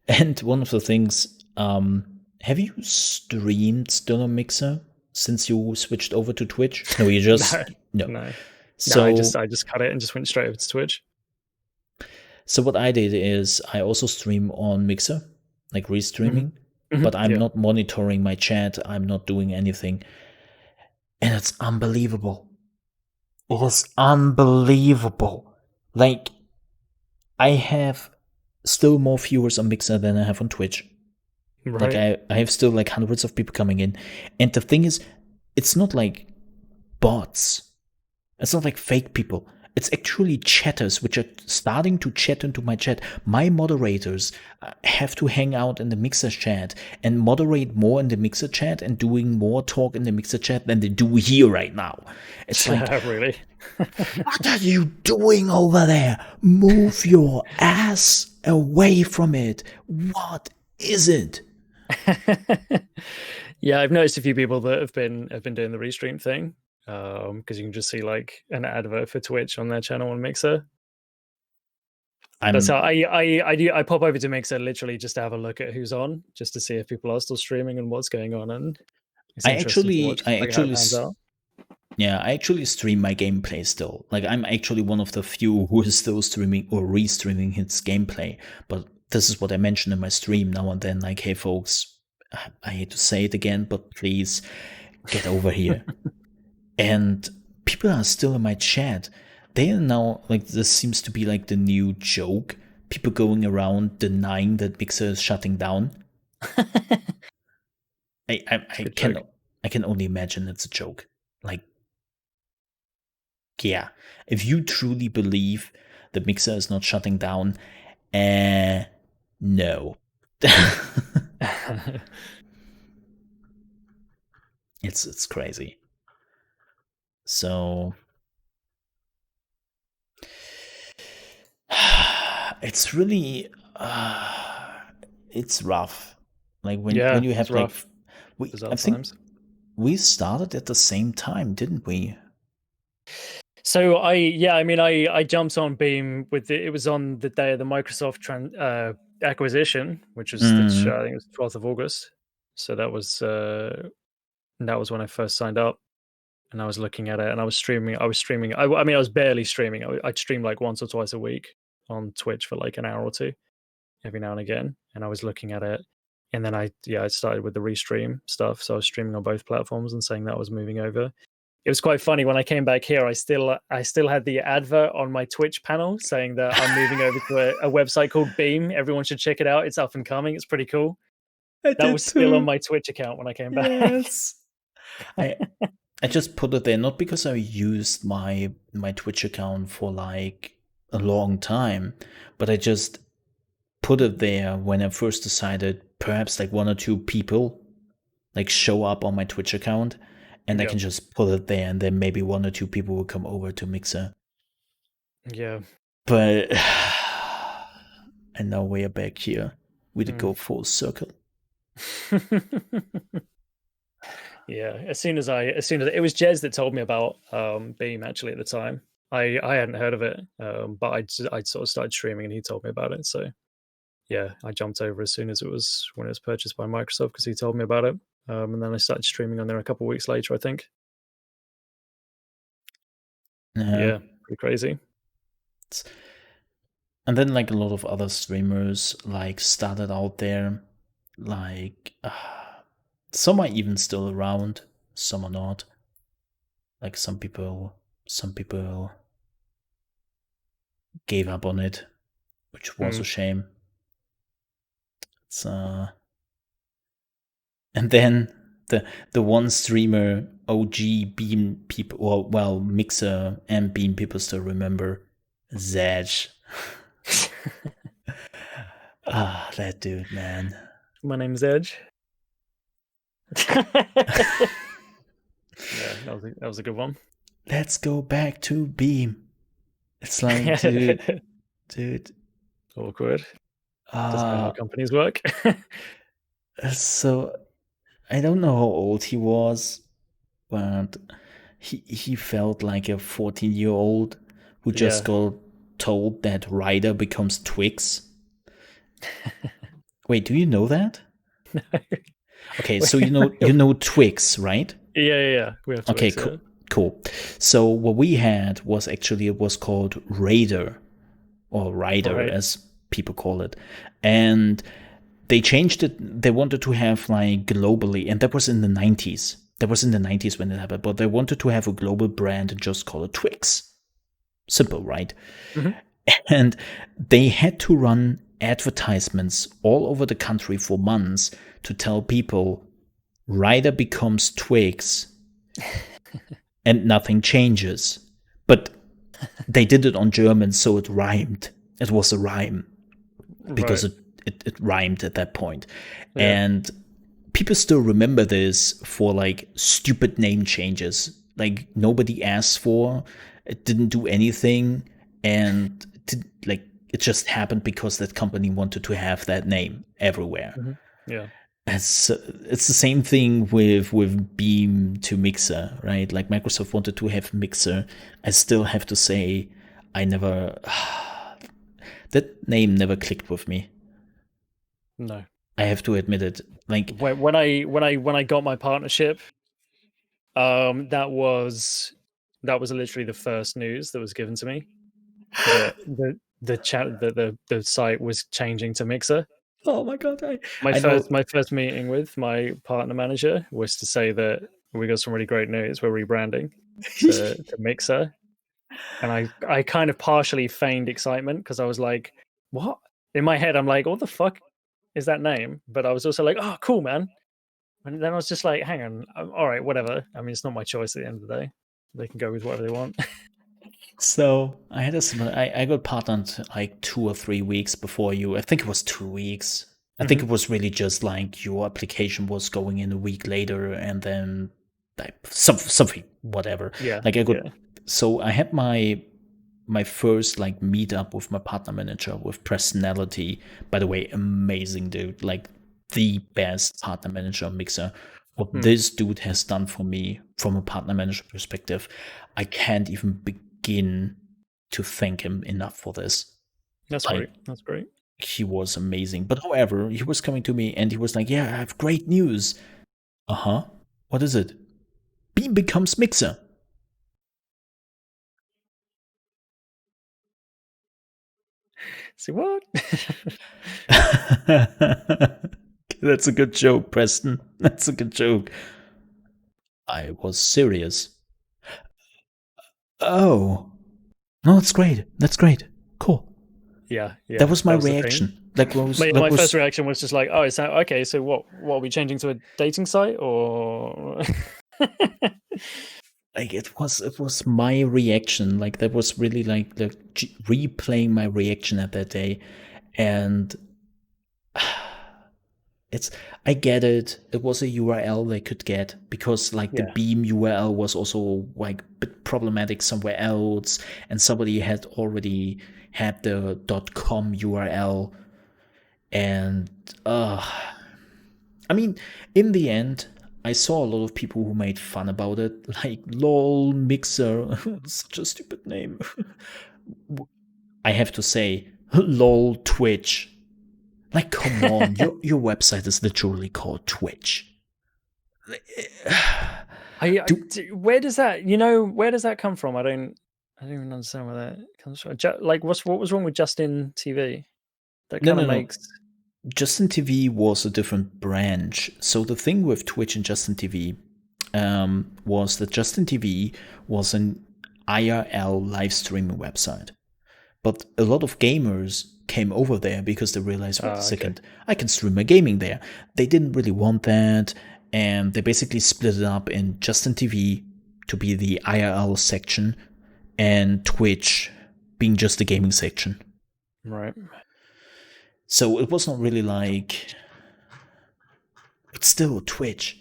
And one of the things, have you streamed still on Mixer since you switched over to Twitch? No, you No, just no. no, no. So I just cut it and just went straight over to Twitch. so what I did is I also stream on Mixer, like Hmm. restreaming, Hmm. but I'm Yeah, not monitoring my chat. I'm not doing anything, and it's unbelievable. It is unbelievable. Like, I have still more viewers on Mixer than I have on Twitch. Like, right. I have still like hundreds of people coming in. And the thing is, it's not like bots. It's not like fake people. It's actually chatters which are starting to chat into my chat. My moderators have to hang out in the Mixer chat and moderate more in the Mixer chat and doing more talk in the Mixer chat than they do here right now. It's like, Really. what are you doing over there? Move your ass away from it. What is it? Yeah, I've noticed a few people that have been doing the restream thing because you can just see like an advert for Twitch on their channel on Mixer. That's how I'm I do. I pop over to Mixer literally just to have a look at who's on, just to see if people are still streaming and what's going on. And it's I interesting to actually watch I like how it actually pans out. yeah, I actually stream my gameplay still. Like, I'm actually one of the few who is still streaming or re-streaming his gameplay. But this is what I mentioned in my stream now and then. Like, hey folks, I hate to say it again, but please get over here. And people are still in my chat. They are now like, this seems to be like the new joke. People going around denying that Mixer is shutting down. It's a good joke. I can only imagine it's a joke. Like, yeah, if you truly believe the Mixer is not shutting down, no. It's crazy. So it's really it's rough. Like, when Yeah, you it's have like, rough. we Bizarre I think times. we started at the same time, didn't we? So I mean, I jumped on Beam with it was on the day of the Microsoft acquisition, which was I Mm. think it was 12th of August. So that was when I first signed up, and I was looking at it, and I was streaming. I mean, I was barely streaming. I'd stream like once or twice a week on Twitch for like an hour or two every now and again, and I was looking at it. And then I started with the restream stuff. So I was streaming on both platforms and saying that I was moving over. It was quite funny when I came back here. I still had the advert on my Twitch panel saying that I'm moving over to a website called Beam. Everyone should check it out. It's up and coming. It's pretty cool. I That was did still on too. my Twitch account when I came back. Yes. I I just put it there not because I used my Twitch account for like a long time, but I just put it there when I first decided perhaps like 1 or 2 people like show up on my Twitch account, and I Yeah. can just put it there, and then maybe 1 or 2 people will come over to Mixer. Yeah. But and now we are back here. We did go full circle. Yeah. As soon as it was Jez that told me about Beam actually at the time. I hadn't heard of it, but I'd sort of started streaming and he told me about it. So yeah, I jumped over as soon as when it was purchased by Microsoft because he told me about it. And then I started streaming on there a couple of weeks later, I think. Yeah, pretty crazy. And then like a lot of other streamers like started out there, like some are even still around, some are not. Like some people gave up on it, which was a shame. It's and then the one streamer OG Beam people, well Mixer and Beam people still remember, Zedge. That dude, man. My name's Edge. Yeah, that was a good one. Let's go back to Beam. It's like, dude. Awkward. Doesn't know how companies work. So I don't know how old he was, but he felt like a 14-year-old who just got told that Ryder becomes Twix. Wait, do you know that? No. Okay, so you know Twix, right? Yeah. We have Twix. Okay, cool. So what we had was actually, it was called Raider, or Ryder, right, as people call it, and they changed it. They wanted to have like globally, and that was in the 90s. That was in the 90s when it happened, but they wanted to have a global brand and just call it Twix. Simple, right? Mm-hmm. And they had to run advertisements all over the country for months to tell people Ryder becomes Twix and nothing changes. But they did it on German, so it rhymed. It was a rhyme because it rhymed at that point. Yeah. And people still remember this for like stupid name changes. Like nobody asked for, it didn't do anything, and it just happened because that company wanted to have that name everywhere. Mm-hmm. Yeah. It's the same thing with Beam to Mixer, right? Like Microsoft wanted to have Mixer. I still have to say, that name never clicked with me. No, I have to admit it. Like when I got my partnership, that was literally the first news that was given to me that the site was changing to Mixer. Oh my god! My first meeting with my partner manager was to say that we got some really great news. We're rebranding to Mixer, and I kind of partially feigned excitement because I was like, "What?" In my head, I'm like, "What the fuck is that name?" But I was also like, "Oh, cool, man." And then I was just like, "Hang on, all right, whatever." I mean, it's not my choice at the end of the day. They can go with whatever they want. So I had a similar. I got partnered like 2 or 3 weeks before you. I think it was 2 weeks. I think it was really just like your application was going in a week later, and then like something whatever. Yeah. Like I got. So I had my first like meetup with my partner manager with Personality. By the way, amazing dude. Like the best partner manager Mixer. What this dude has done for me from a partner manager perspective, I can't even begin to thank him enough for this. That's great. That's great. He was amazing. But however, he was coming to me and he was like, "Yeah, I have great news." Uh-huh. What is it? Beam becomes Mixer. See what? That's a good joke, Preston. That's a good joke. I was serious. Oh. No, that's great. That's great. Cool. Yeah. That was my reaction. My first reaction was just like, "Oh, it's okay. So what are we changing to a dating site or?" Like it was my reaction. Like that was really like replaying my reaction at that day, and it's I get it. It was a URL they could get because like the Yeah. Beam URL was also like a bit problematic somewhere else, and somebody had already had the .com URL, and I mean, in the end, I saw a lot of people who made fun about it, like lol Mixer, such a stupid name. I have to say, lol Twitch. Like, come on, your website is literally called Twitch. Do Where does that, where does that come from? I don't even understand where that comes from. Like, what was wrong with Justin TV? That no kind of no no. makes. Justin TV was a different branch. So the thing with Twitch and Justin TV was that Justin TV was an IRL live streaming website. But a lot of gamers came over there because they realized, wait a Okay. second, I can stream my gaming there. They didn't really want that, and they basically split it up in Justin TV to be the IRL section and Twitch being just the gaming section. Right. So it was not really like, but still Twitch.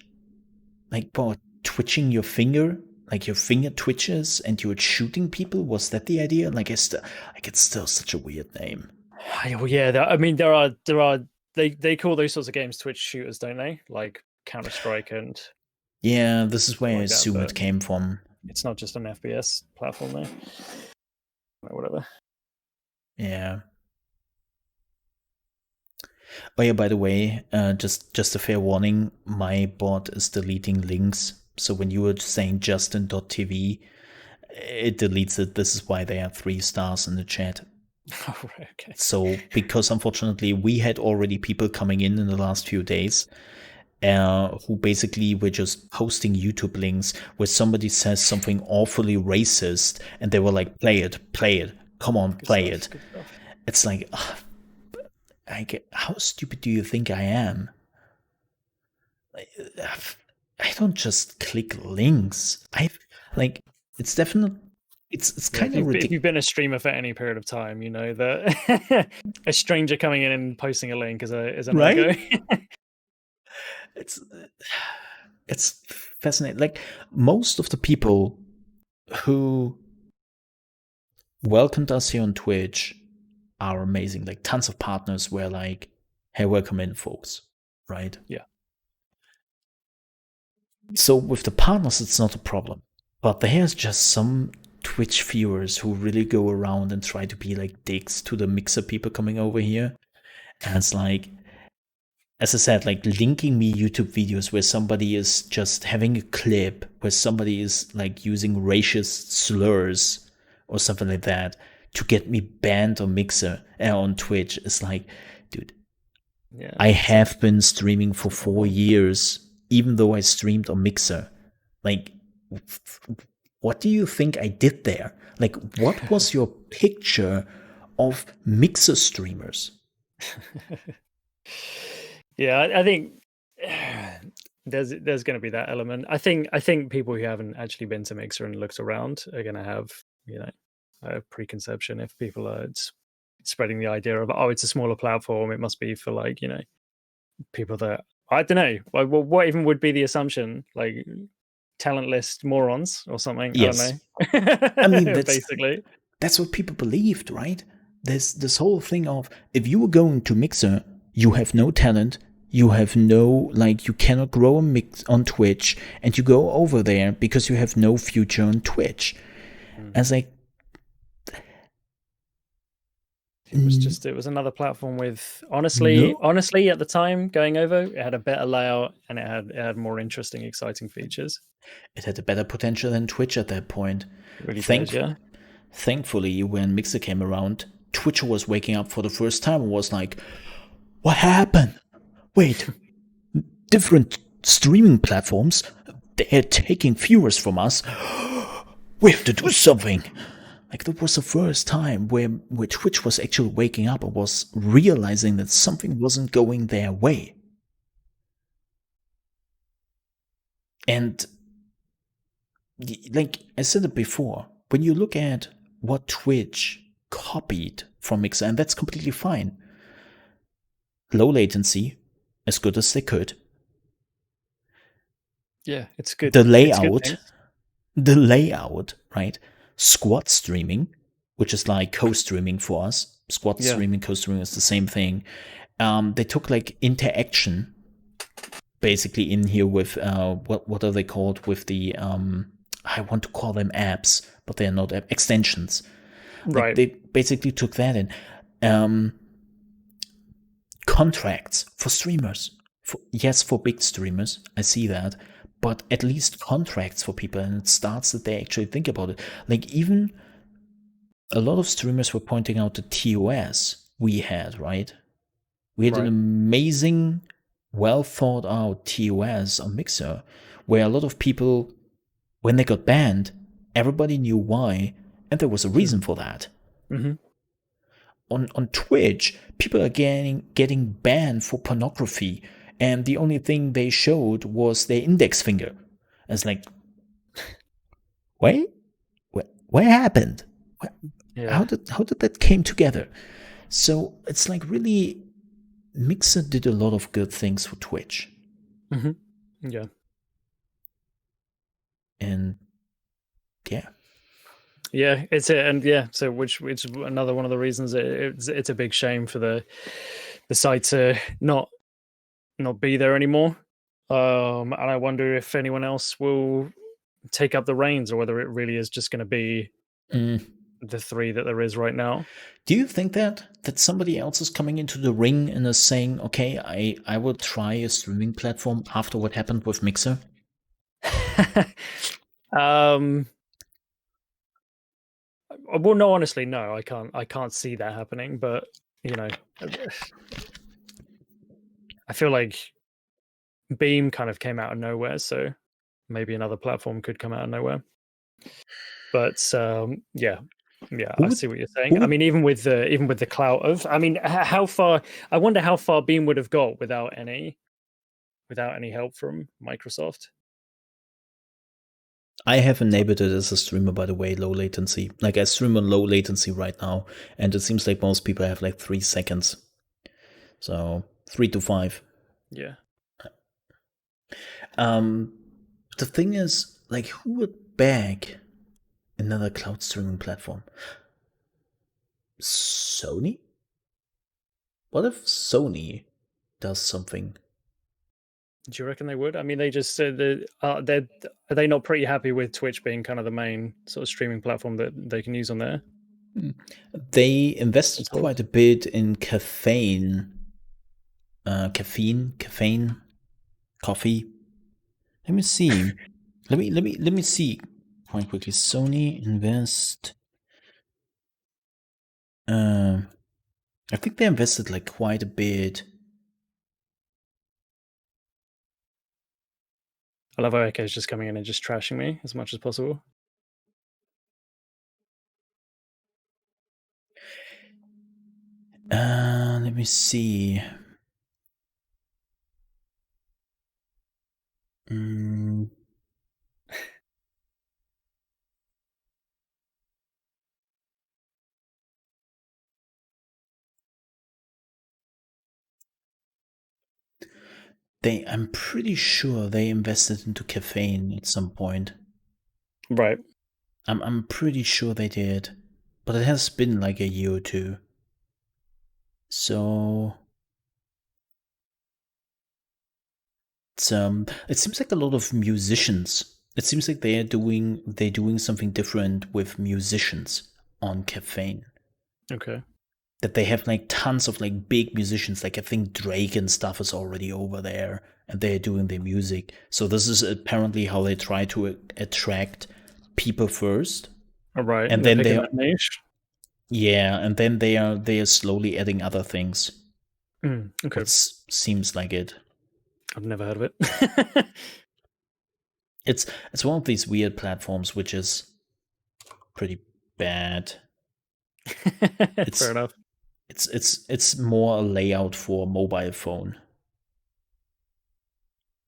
Like, what, twitching your finger? Like your finger twitches and you're shooting people? Was that the idea? Like, it's still such a weird name. Well, yeah, I mean, there are they call those sorts of games Twitch shooters, don't they? Like Counter-Strike and Yeah, this is where I like that, assume but it came from. it's not just an FPS platform though. Or whatever. Yeah. Oh yeah, by the way, just a fair warning, my bot is deleting links. So when you were saying Justin.tv, it deletes it. This is why there are 3 stars in the chat. Oh, right, okay. So because unfortunately we had already people coming in the last few days who basically were just posting YouTube links where somebody says something awfully racist and they were like, play it, come on, Good play stuff. it. Good stuff. It's like, how stupid do you think I am? I don't just click links. Like, it's definitely, it's Yeah, kind of if ridiculous. you've been a streamer for any period of time, you know that a stranger coming in and posting a link is a no Right? go. It's it's fascinating. Like most of the people who welcomed us here on Twitch are amazing. Like tons of partners were like, "Hey, welcome in, folks." Right? Yeah. So with the partners, it's not a problem. But there's just some Twitch viewers who really go around and try to be like dicks to the Mixer people coming over here. And it's like, as I said, like linking me YouTube videos where somebody is just having a clip where somebody is like using racist slurs or something like that to get me banned on Mixer on Twitch. It's like, dude, Yeah. I have been streaming for It's not 4 years, even though I streamed on Mixer. Like, what do you think I did there? Like, what was your picture of Mixer streamers? Yeah, I think there's going to be that element. I think people who haven't actually been to Mixer and looked around are going to have a preconception if people are spreading the idea of, oh, it's a smaller platform, it must be for like people that, I don't know, like, well, what even would be the assumption, like talentless morons or something? I don't Yes. I mean, know. Basically. that's what people believed, right? There's this whole thing of if you were going to Mixer, you have no talent, you have no, like, you cannot grow a mix on Twitch, and you go over there because you have no future on Twitch. As like, It was another platform with honestly no, at the time going over, it had a better layout and it had more interesting, exciting features. it had a better potential than Twitch at that point. It really did, Thank, yeah. Thankfully, when Mixer came around, Twitch was waking up for the first time and was like, what happened? Wait, different streaming platforms, they're taking viewers from us. We have to do something. Like that was the first time where Twitch was actually waking up and was realizing that something wasn't going their way. And like I said it before, when you look at what Twitch copied from Mixer, and that's completely fine. low latency, as good as they could. Yeah, it's good. The It's good layout, things. the layout, right? Squad streaming, which is like co-streaming for us. Squad Yeah. streaming, co-streaming is the same thing. They took like interaction basically in here with what are they called with the I want to call them apps, but they're not extensions. Like Right. they basically took that in. Um, Contracts for streamers. Yes, for big streamers, I see that, but at least contracts for people, and it starts that they actually think about it. Like even a lot of streamers were pointing out the TOS we had, right? We had an Right. amazing, well thought out TOS on Mixer, where a lot of people, when they got banned, everybody knew why, and there was a reason for that. Mm-hmm. On Twitch, people are getting banned for pornography, and the only thing they showed was their index finger. And it's like, wait, what happened? Yeah. How did that came together? So it's like really, Mixer did a lot of good things for Twitch, Mm-hmm. Yeah. and yeah. Yeah, it's it, and yeah, so which another one of the reasons it's a big shame for the site to not be there anymore. And I wonder if anyone else will take up the reins, or whether it really is just going to be Mm. the three that there is right now. Do you think that somebody else is coming into the ring and is saying, okay, I will try a streaming platform after what happened with Mixer? um. Well, no, honestly, no, I can't see that happening. But you know, I feel like Beam kind of came out of nowhere, so maybe another platform could come out of nowhere. But yeah, Who I would see what you're who saying. I would mean, even with the clout of, I mean, how far? I wonder how far Beam would have got without any help from Microsoft. I have enabled it as a streamer, by the way, low latency. Like I stream on low latency right now, and it seems like most people have like 3 seconds. So 3 to 5. Yeah, Um, the thing is, like, who would bag another cloud streaming platform? Sony? What if Sony does something? do you reckon they would? I mean, they just said that are they not pretty happy with Twitch being kind of the main sort of streaming platform that they can use on their They invested consoles? quite a bit in caffeine, coffee. Let me see. Let me see quite quickly. Sony invest. I think they invested like quite a bit. I love how Echo's just coming in and just trashing me as much as possible. Let me see. Mm, I'm pretty sure they invested into caffeine at some point. Right. I'm pretty sure they did, but it has been like a year or two. So it seems like a lot of musicians. It seems like they're doing something different with musicians on caffeine. Okay. That they have like tons of like big musicians, like I think Drake and stuff is already over there, and they're doing their music. So this is apparently how they try to attract people first, All right. and And they're then picking that niche. and then they are slowly adding other things. Okay. What seems like it. I've never heard of it. It's one of these weird platforms which is pretty bad. Fair It's enough. it's more a layout for a mobile phone.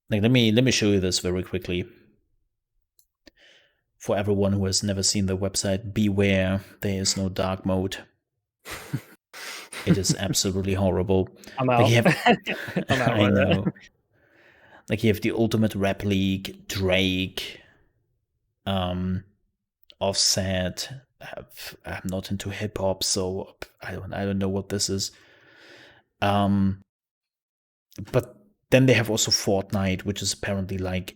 Like let me show you this very quickly. For everyone who has never seen the website, beware, there is no dark mode. It is absolutely horrible. I'm Like you out. have, I'm out I right there. know. Like you have the Ultimate Rap League, Drake, Offset. I'm not into hip hop, so I don't know what this is. Um, but then they have also Fortnite, which is apparently like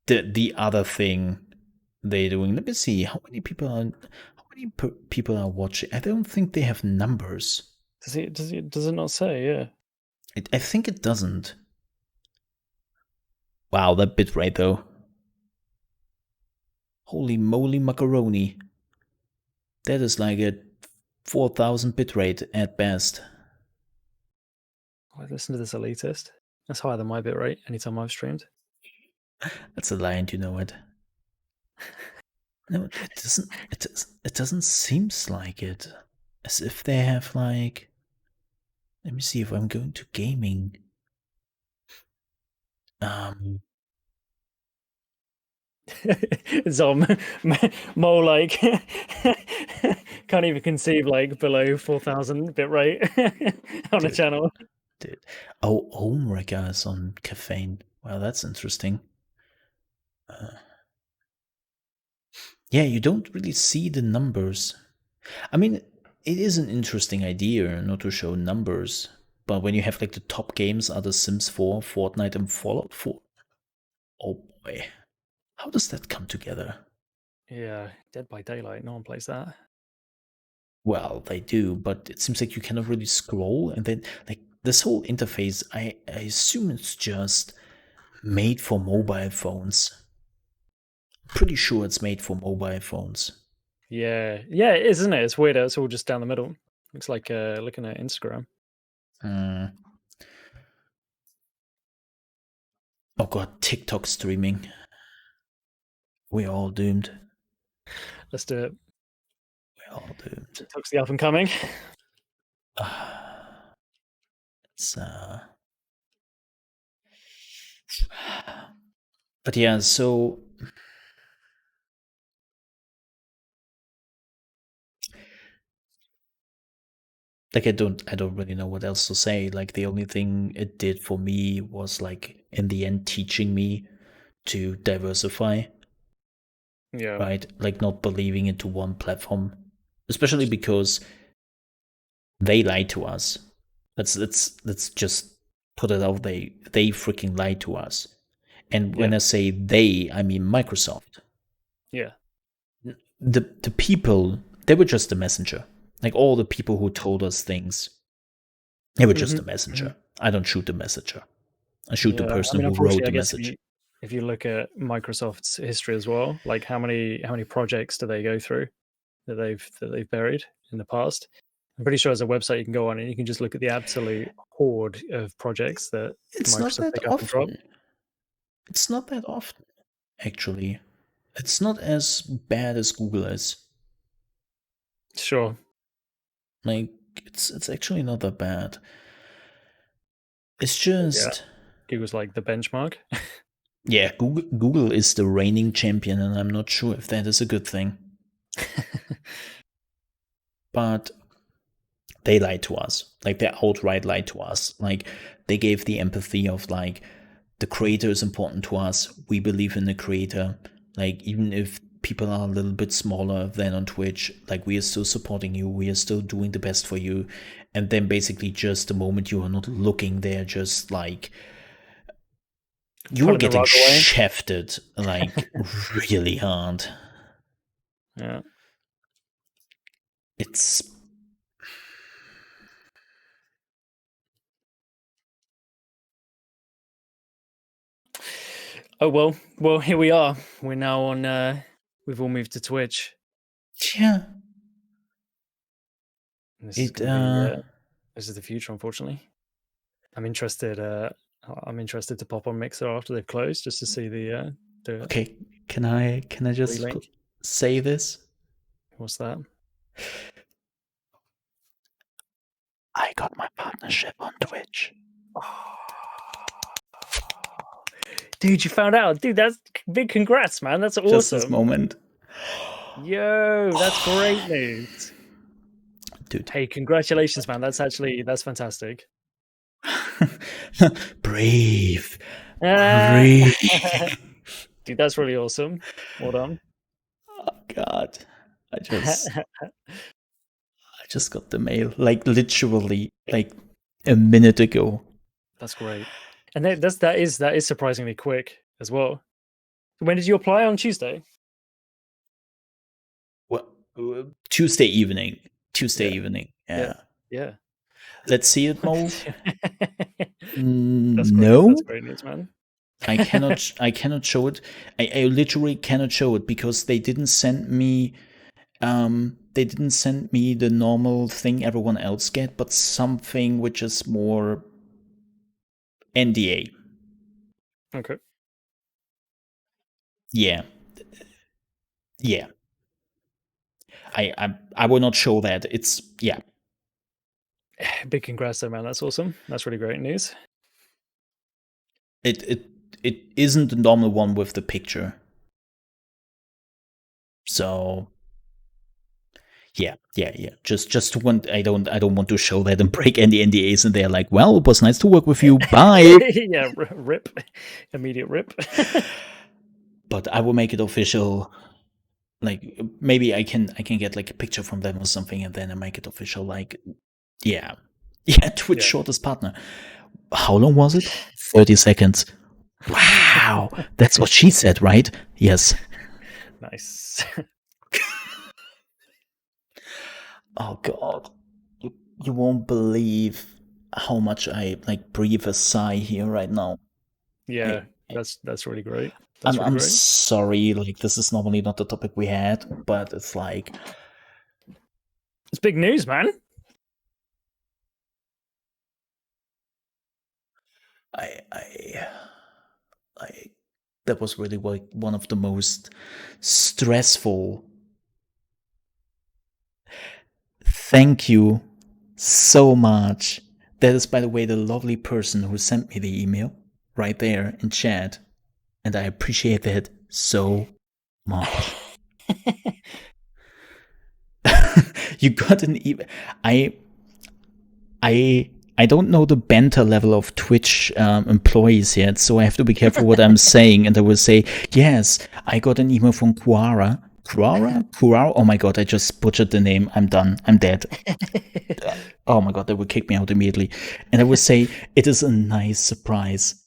the other thing they're doing. Let me see how many people are watching. I don't think they have numbers. Does it not say? Yeah. I think it doesn't. Wow, that bitrate though. Holy moly macaroni. That is like a 4,000 bitrate at best. I listen to this elitist. That's higher than my bit rate anytime I've streamed. That's a lie, and you know it. No, it doesn't. It doesn't seem like it. As if they have like. Let me see if I'm going to gaming. Um, Zom, Mole, like can't even conceive like below 4,000 bit rate on a dude, channel. dude. Oh, Omega is on caffeine. Wow, that's interesting. Yeah, you don't really see the numbers. I mean, it is an interesting idea not to show numbers, but when you have like the top games are The Sims 4, Fortnite, and Fallout 4, oh boy, how does that come together? Yeah, Dead by Daylight. No one plays that. Well, they do, but it seems like you cannot really scroll, and then like this whole interface, I assume it's just made for mobile phones. Pretty sure it's made for mobile phones. Yeah, yeah, it is, isn't it? It's weird. It's all just down the middle. Looks like looking at Instagram. Hmm. Oh god, TikTok streaming. We're all doomed. Let's do it. We're all doomed. TikTok's the up and coming. It's but yeah, so like I don't really know what else to say. Like the only thing it did for me was like in the end teaching me to diversify, Yeah. right? Like not believing into one platform, especially because they lied to us. Let's just put it out. They freaking lied to us. And Yeah. when I say they, I mean Microsoft. Yeah. The people, they were just the messenger. Like all the people who told us things, they were just hmm the messenger. I don't shoot the messenger. I shoot the Yeah. I person mean, who wrote unfortunately, the I guess message. if you look at Microsoft's history as well, like how many projects do they go through that they've buried in the past? I'm pretty sure there's a website you can go on and you can just look at the absolute horde of projects that It's not Microsoft that pick up and drop. often. It's not that often, actually. It's not as bad as Google is. Sure. Like it's actually not that bad. It's Yeah. just Google's like the benchmark. yeah, Google is the reigning champion, and I'm not sure if that is a good thing. But they lied to us. Like they outright lied to us. Like they gave the empathy of like the creator is important to us. We believe in the creator. Like even if people are a little bit smaller than on Twitch, like we are still supporting you. We are still doing the best for you. And then basically just the moment you are not looking, they're just like you were Pulling the getting rug away. shafted like really hard. Yeah. It's Oh well, here we are. We're now on. We've all moved to Twitch. yeah. This is It going to be. This is the future, unfortunately. I'm interested. I'm interested to pop on Mixer after they've closed, just to see the okay. Can I just relink. say this? What's that? I got my partnership on Twitch. Dude, you found out, dude. That's big congrats, man. That's Just this awesome. moment. Yo, that's great news. dude. Hey, congratulations, man. That's fantastic. Brave, Uh, brave. dude, that's really awesome. Well done. Oh God, I just got the mail, like literally, like a minute ago. That's great. And that is surprisingly quick as well. When did you apply on Tuesday? What? Tuesday evening. Tuesday Yeah, evening. yeah, Yeah. yeah. Let's see it, Mo. That's great. That's No, great news, man. I cannot. I cannot show it. I literally cannot show it because they didn't send me. They didn't send me the normal thing everyone else get, but something which is more NDA. Okay. Yeah, yeah. I will not show that. It's yeah. Big congrats though, man. That's awesome. That's really great news. It it isn't the normal one with the picture. So yeah. Just to want I don't want to show that and break any NDAs and they're like, well, it was nice to work with you. Bye. Yeah, rip. Immediate rip. But I will make it official. Like maybe I can get like a picture from them or something and then I make it official. Like yeah. Yeah, Twitch Yeah. shortest partner. How long was it? 30 seconds. Wow. That's what she said, right? Yes. Nice. Oh god. You won't believe how much I like breathe a sigh here right now. Yeah, I, that's really great. That's I'm really I'm great. sorry, like this is normally not the topic we had, but it's like It's big news, man. I I that was really like one of the most stressful. Thank you so much. That is, by the way, the lovely person who sent me the email right there in chat, and I appreciate that so much. You got an email. I I I don't know the banter level of Twitch employees yet, so I have to be careful what I'm saying. And I will say, yes, I got an email from Quara. Quara? Oh my god, I just butchered the name. I'm done. I'm dead. Oh my god, they will kick me out immediately. And I will say, it is a nice surprise.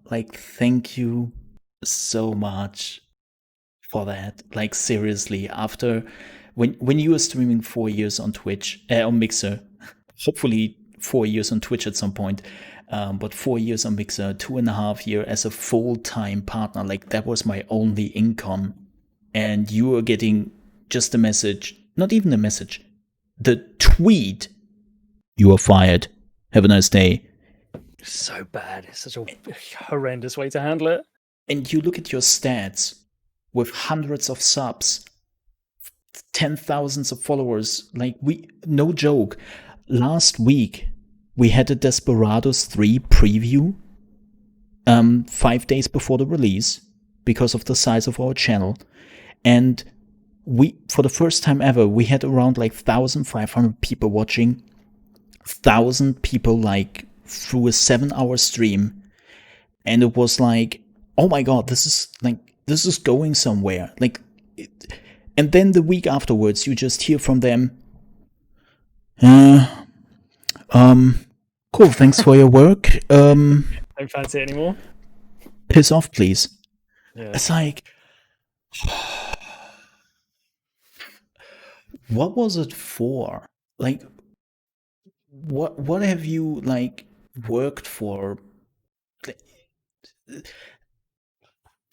Like, thank you so much for that. Like, seriously, after when you were streaming 4 years on Twitch, on Mixer, hopefully 4 years on Twitch at some point, but 4 years on Mixer, 2.5 years as a full-time partner, like that was my only income. And you were getting just a message, not even a message, the tweet, you are fired. Have a nice day. So bad. It's such a horrendous way to handle it. And you look at your stats with hundreds of subs, 10,000s of followers. Like, no joke. Last week, we had a Desperados 3 preview 5 days before the release because of the size of our channel. And for the first time ever, we had around like 1,500 people watching, 1,000 people like through a 7-hour stream. And it was like, oh my god, this is going somewhere. Like, and then the week afterwards, you just hear from them, cool, thanks for your work. Don't fancy it anymore. Piss off, please. Yeah. It's like, what was it for? Like, what have you like worked for?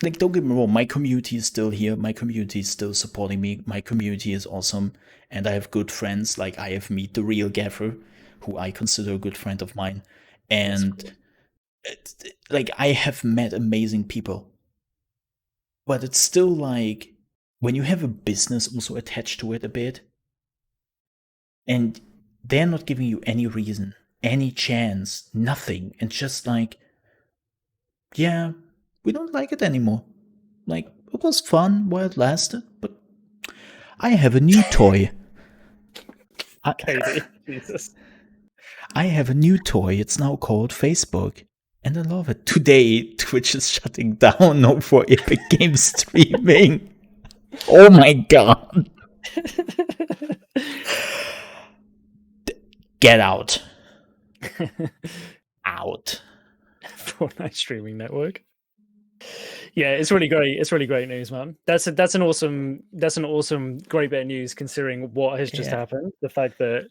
Like, don't get me wrong, my community is still here. My community is still supporting me. My community is awesome, and I have good friends. Like, I have met TheRealGaffer, who I consider a good friend of mine, and like I have met amazing people. But it's still like when you have a business also attached to it a bit, and they're not giving you any reason, any chance, nothing, and just like, yeah, we don't like it anymore. Like, it was fun while it lasted, but I have a new toy. Katie, Jesus. I have a new toy. It's now called Facebook. And I love it. Today, Twitch is shutting down now for Epic Game streaming. Oh my god. Get out. Out. Fortnite streaming network. Yeah, it's really great. It's really great news, man. That's an awesome great bit of news considering what has just happened. The fact that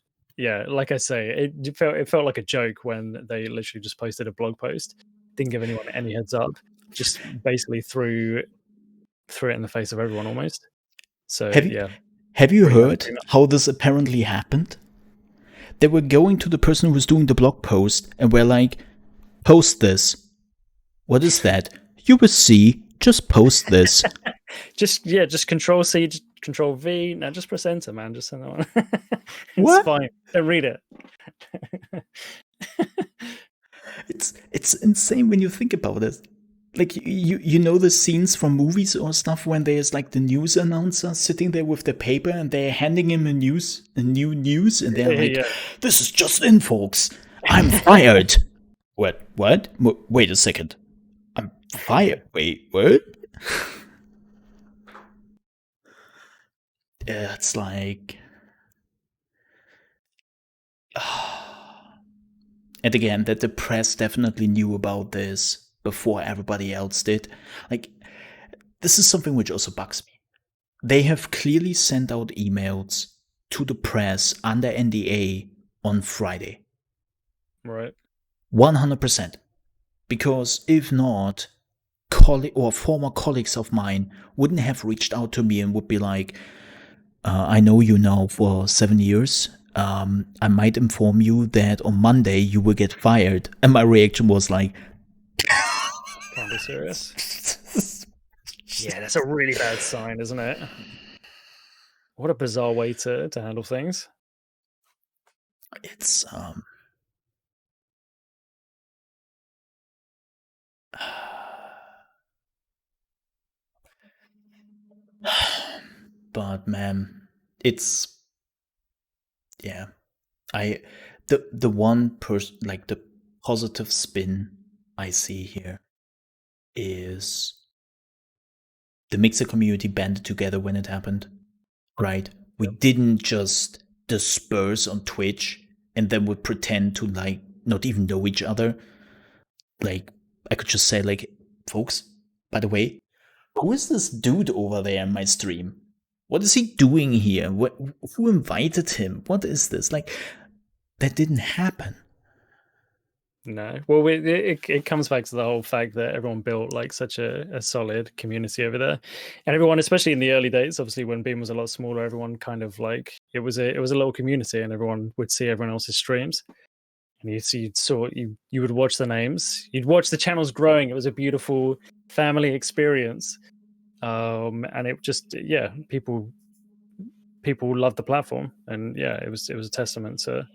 like I say, it felt like a joke when they literally just posted a blog post, didn't give anyone any heads up, just basically threw it in the face of everyone almost. So Have you pretty heard how this apparently happened? They were going to the person who was doing the blog post and were like, post this. What is that? You will see. Just post this. just Control C, Control V. Now just press Enter, man. Just send that one. It's What? fine. Don't read it. It's insane when you think about it. Like you know the scenes from movies or stuff when there's like the news announcer sitting there with the paper and they're handing him a new news, and they're like, "This is just in, folks. I'm fired." What? Wait a second. I'm fired. Wait, what? It's like, and again, that the press definitely knew about this before everybody else did. Like, this is something which also bugs me. They have clearly sent out emails to the press under NDA on Friday. Right. 100%. Because if not, former colleagues of mine wouldn't have reached out to me and would be like, I know you now for 7 years. I might inform you that on Monday you will get fired. And my reaction was like, can't be serious. Yeah, that's a really bad sign, isn't it? What a bizarre way to handle things. It's but man, it's the one person, like the positive spin I see here is the Mixer community banded together when it happened, right? We didn't just disperse on Twitch and then would pretend to like not even know each other. Like, I could just say, like, folks, by the way, who is this dude over there in my stream? What is he doing here? Who invited him? What is this? Like, that didn't happen. No. Well, it comes back to the whole fact that everyone built like such a solid community over there, and everyone, especially in the early days, obviously when Beam was a lot smaller, everyone kind of like it was a little community, and everyone would see everyone else's streams, and you would watch the names, you'd watch the channels growing. It was a beautiful family experience, and it just people loved the platform, and it was a testament to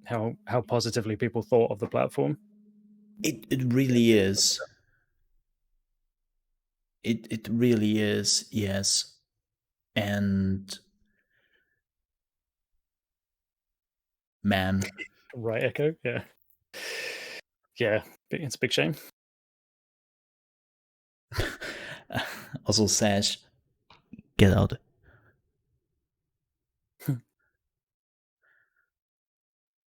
how positively people thought of the platform. It really is. It really is, yes. And man. Right, Echo? Yeah. Yeah, it's a big shame. Also, Sash, get out.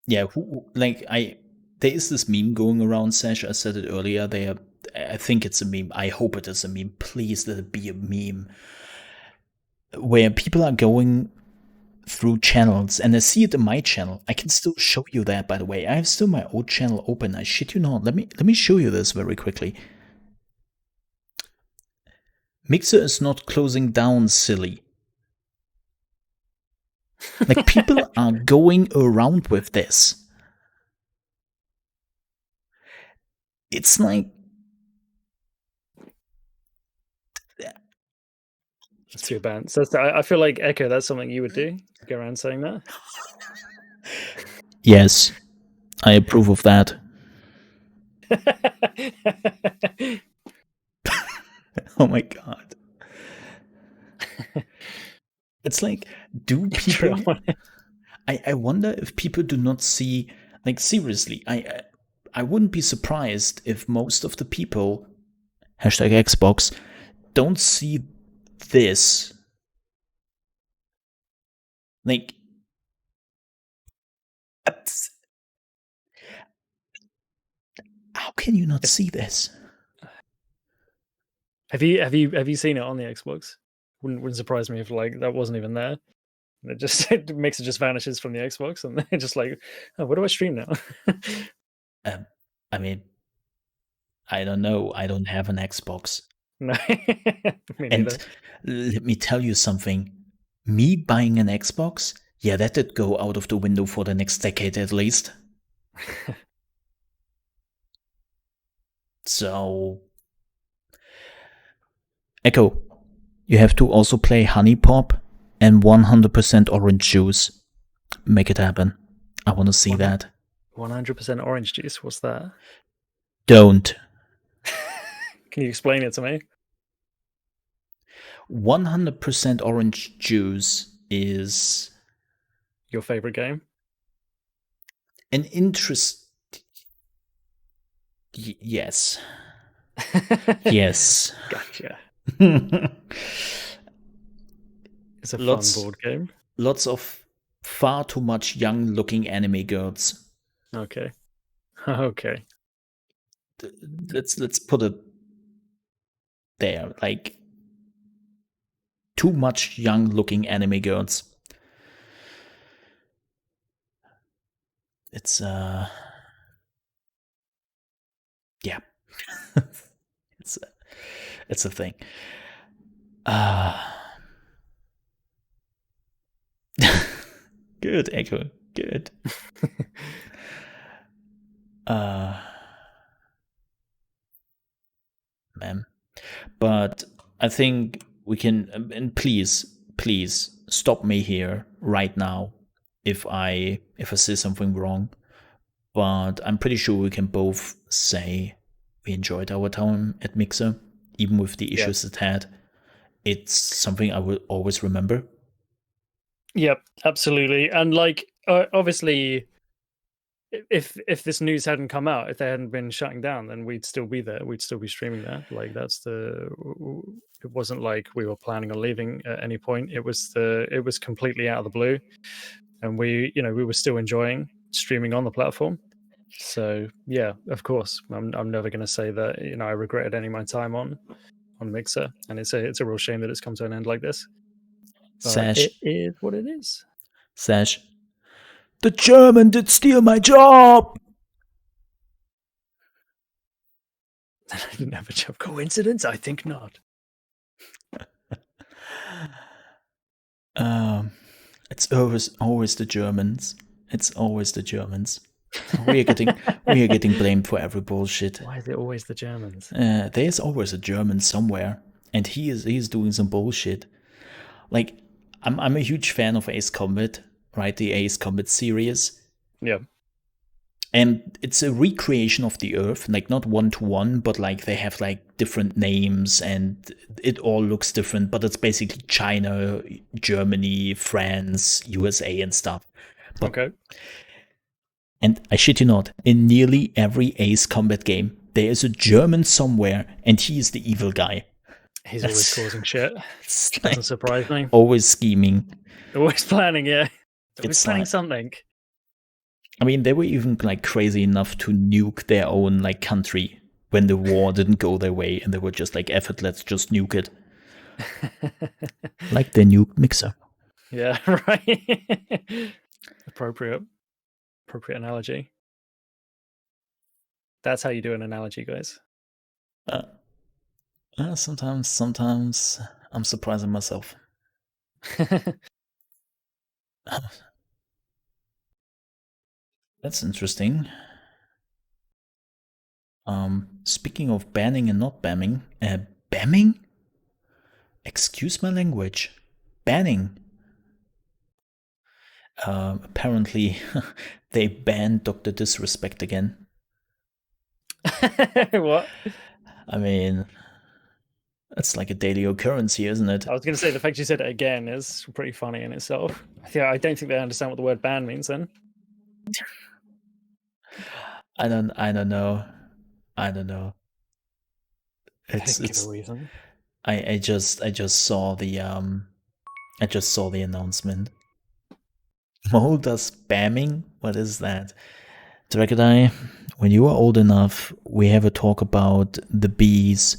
Yeah, there is this meme going around, Sash. I said it earlier. I think it's a meme. I hope it is a meme. Please let it be a meme. Where people are going through channels, and I see it in my channel. I can still show you that, by the way. I have still my old channel open. I shit you not. Let me show you this very quickly. Mixer is not closing down, silly. Like, people are going around with this. It's like, it's too bad. So I feel like Echo, that's something you would do. Go around saying that. Yes, I approve of that. Oh my god. It's like, do True. people? I wonder if people do not see, like, seriously. I wouldn't be surprised if most of the people hashtag Xbox don't see this. Like, how can you not see this? Have you seen it on the Xbox? Wouldn't surprise me if like that wasn't even there. And it just it just vanishes from the Xbox, and they're just like, oh, where do I stream now? I mean, I don't know. I don't have an Xbox. No, me And neither. let me tell you something. Me buying an Xbox, yeah, that did go out of the window for the next decade at least. So, Echo, you have to also play Honey Pop and 100% orange juice. Make it happen. I want to see that. 100% orange juice. What's that? Don't. Can you explain it to me? 100% orange juice is Your favorite game? an interest. Yes. Yes. Gotcha. It's a fun lots board game. lots of far too much young looking anime girls. Okay. Okay. Let's put it there. Like, too much young looking anime girls. It's yeah. it's a thing. Good, Echo. Good. Man. But I think we can, and please stop me here right now if I say something wrong. But I'm pretty sure we can both say we enjoyed our time at Mixer, even with the Yeah. issues it had. It's something I will always remember. Yep, absolutely. And like, obviously, if this news hadn't come out, if they hadn't been shutting down, then we'd still be there. We'd still be streaming there. Like that's the. It wasn't like we were planning on leaving at any point. It was completely out of the blue, and we were still enjoying streaming on the platform. So yeah, of course, I'm never going to say that I regretted any of my time on Mixer, and it's a real shame that it's come to an end like this. But Sash, it is what it is. Sash, the German did steal my job! I didn't have a job. Coincidence? I think not. It's always the Germans. It's always the Germans. We are getting blamed for every bullshit. Why is it always the Germans? There's always a German somewhere, and he's doing some bullshit. Like, I'm a huge fan of Ace Combat, right? The Ace Combat series. Yeah. And it's a recreation of the Earth, like not one to one, but like they have like different names and it all looks different, but it's basically China, Germany, France, USA, and stuff. But, Okay. and I shit you not, in nearly every Ace Combat game, there is a German somewhere, and he is the evil guy. He's always causing shit. Doesn't Doesn't surprise me. Always scheming. Always planning, yeah. Always It's planning like, something. I mean, they were even like crazy enough to nuke their own like country when the war didn't go their way, and they were just like, "Effort, let's just nuke it." Like the nuke Mixer. Yeah, right. Appropriate analogy. That's how you do an analogy, guys. Sometimes I'm surprising myself. That's interesting. Speaking of banning and not banning, banning? Excuse my language. Banning. Apparently, they banned Dr. Disrespect again. What? I mean, That's like a daily occurrence here, isn't it? I was going to say the fact you said it again is pretty funny in itself. Yeah, I don't think they understand what the word ban means then. I don't know. I don't know. Think of a It's reason. I just saw the announcement. Mole does spamming? What is that? Dragadai, when you are old enough, we have a talk about the bees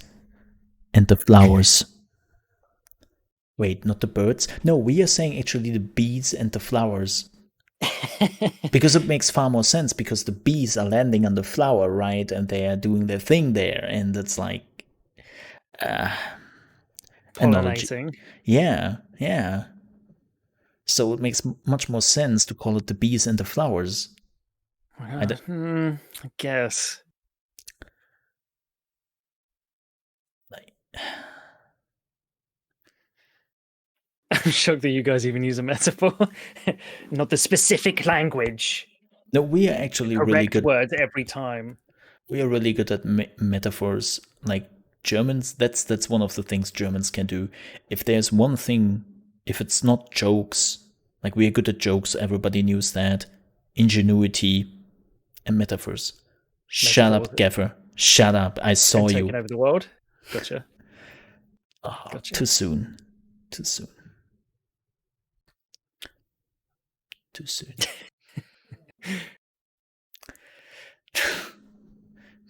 and the flowers. Wait, not the birds? No, we are saying actually the bees and the flowers. Because it makes far more sense because the bees are landing on the flower, right? And they are doing their thing there. And it's like analogy. Pollinating. Yeah, yeah. So it makes much more sense to call it the bees and the flowers. I d- I guess. like, I'm shocked that you guys even use a metaphor. Not the specific language. no, we are actually really Correct good. words every time. We are really good at metaphors. Like Germans, that's one of the things Germans can do. If there's one thing, if it's not jokes, like we are good at jokes, everybody knows that. Ingenuity and metaphors. Shut Metaphors up, Gaffer. Shut up. I saw and taking you. over the world. Gotcha. Oh, Gotcha. too soon. Too soon. Too soon.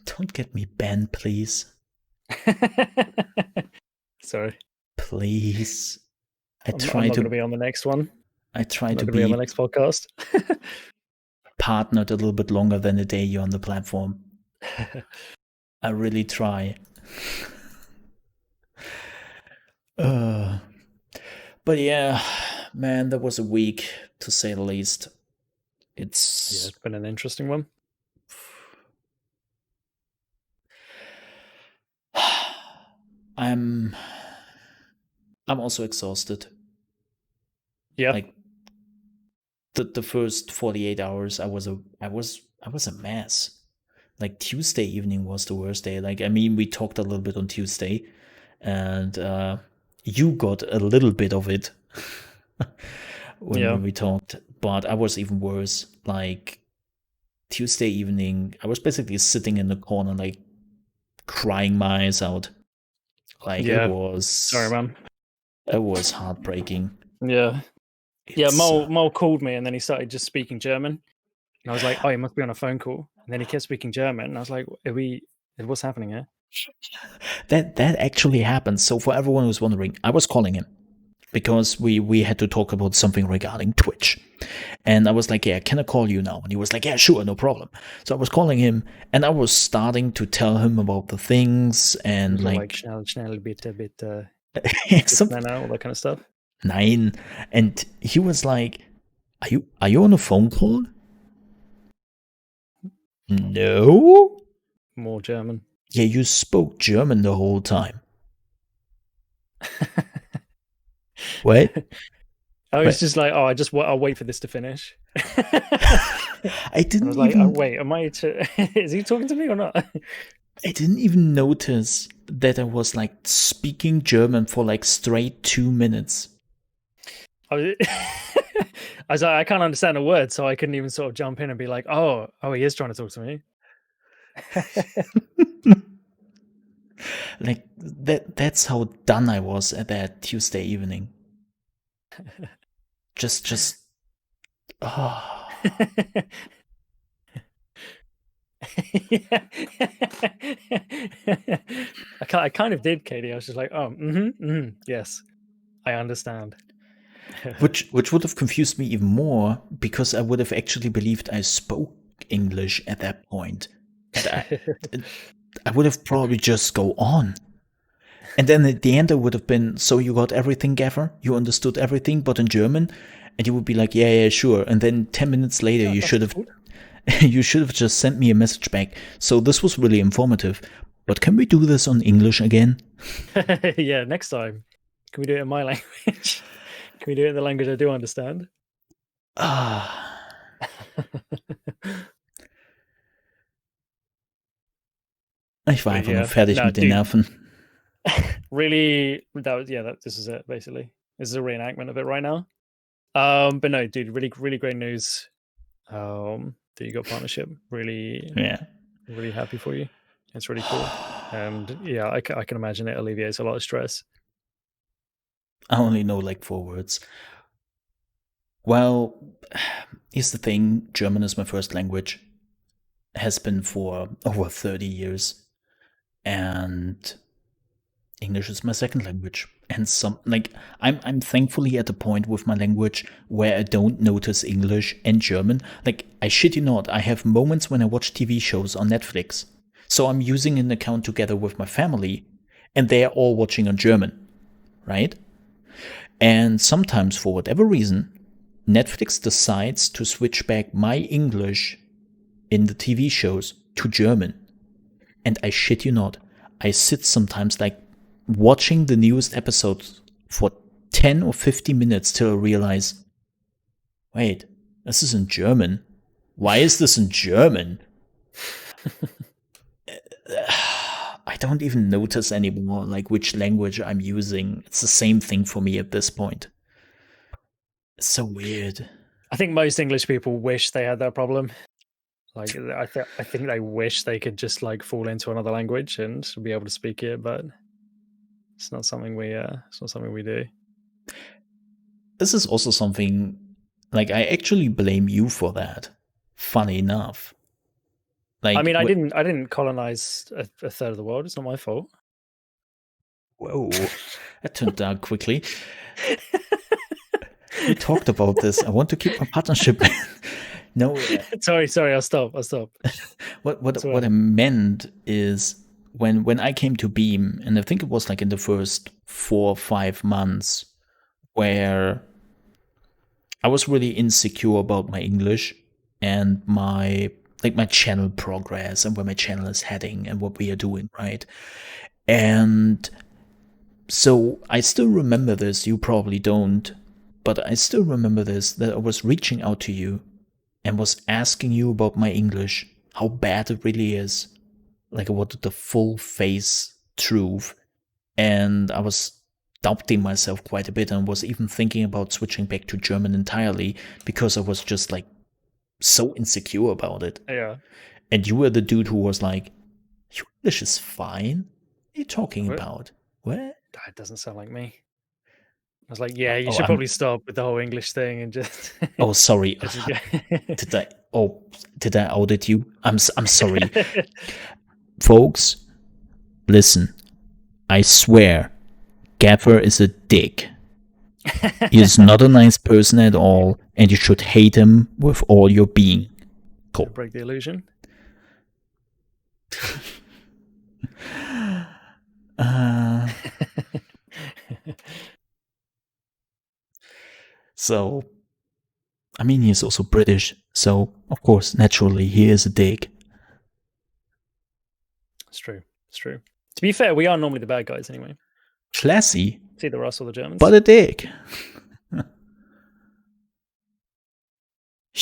Don't get me banned, please. Sorry. Please. I'm not going to be on the next one. I try I'm not to going to be on the be next podcast. partnered a little bit longer than a day you're on the platform. I really try. But yeah, man, that was a week to say the least. It's It's been an interesting one. I'm also exhausted. Yeah. Like the first 48 hours I was a mess. Like Tuesday evening was the worst day. Like I mean we talked a little bit on Tuesday and you got a little bit of it when Yeah. we talked, but I was even worse. Like Tuesday evening, I was basically sitting in the corner, like crying my eyes out. Like Yeah. Sorry, man. it was heartbreaking. Yeah. Yeah, It's Mole called me and then he started just speaking German. And I was like, oh, he must be on a phone call. And then he kept speaking German. And I was like, what's happening here? that actually happened. So for everyone who's wondering, I was calling him because we had to talk about something regarding Twitch. And I was like, yeah, can I call you now? And he was like, yeah, sure, no problem. So I was calling him and I was starting to tell him about the things It and was all like like schnell, bitte, some all that kind of stuff. nine. And he was like, are you on a phone call? No. More German. Yeah, you spoke German the whole time. What? I was What? just like, oh, I'll wait for this to finish. I And I didn't was like, oh, even wait, is he talking to me or not? I didn't even notice that I was like speaking German for like straight 2 minutes. I was, I was like, I can't understand a word, so I couldn't even sort of jump in and be like, oh, he is trying to talk to me. Like that's how done I was at that Tuesday evening. Just oh. I kind of did, Katie. I was just like, oh, yes, I understand. Which would have confused me even more because I would have actually believed I spoke English at that point. And I would have probably just go on. And then at the end, I would have been, so you got everything, Gaffer? You understood everything, but in German? And you would be like, yeah, yeah, sure. And then 10 minutes later, Yeah, you that's should have, cool. you should have just sent me a message back. So this was really informative. But can we do this on English again? Yeah, next time. Can we do it in my language? Can we do it in the language I do understand? Ah. Ich war But einfach nur yeah, fertig no, mit den dude, Nerven. Really, this is it basically. This is a reenactment of it right now. But no, dude, really great news. That you got partnership. Really, Yeah. really happy for you. It's really cool. And yeah, I can imagine it alleviates a lot of stress. I only know like 4 words. Well, here's the thing: German is my first language, has been for over 30 years, and English is my second language. And I'm thankfully at the point with my language where I don't notice English and German. Like, I shit you not, I have moments when I watch TV shows on Netflix. So I'm using an account together with my family, and they are all watching on German, right? And sometimes, for whatever reason, Netflix decides to switch back my English in the TV shows to German. And I shit you not, I sit sometimes like watching the newest episodes for 10 or 15 minutes till I realize, wait, this is in German. Why is this in German? I don't even notice anymore like which language I'm using. It's the same thing for me at this point. It's so weird. I think most English people wish they had that problem. Like, I think they wish they could just like fall into another language and be able to speak it, but it's not something we do. This is also something, like, I actually blame you for that. Funny enough. Like, I mean, I didn't colonize a third of the world. It's not my fault. Whoa, that turned down quickly. We talked about this. I want to keep my partnership. No, sorry, I'll stop. what I meant is when I came to Beam, and I think it was like in the first 4 or 5 months, where I was really insecure about my English and my channel progress and where my channel is heading and what we are doing, right? And so I still remember this. You probably don't, but I still remember this, that I was reaching out to you and was asking you about my English, how bad it really is. Like, I wanted the full face truth. And I was doubting myself quite a bit and was even thinking about switching back to German entirely because I was just like so insecure about it. Yeah. And you were the dude who was like, your English is fine? What are you talking What? about? What? That doesn't sound like me. I was like, yeah, you Oh, should probably stop with the whole English thing and just. Oh, sorry. just Did I? Oh, did I audit you? I'm sorry, folks. Listen, I swear, Gaffer is a dick. He is not a nice person at all, and you should hate him with all your being. Cool. Break the illusion. So, I mean, he's also British, so of course, naturally, he is a dick. It's true. It's true. To be fair, we are normally the bad guys anyway. Classy. It's either us or the Germans. But a dick.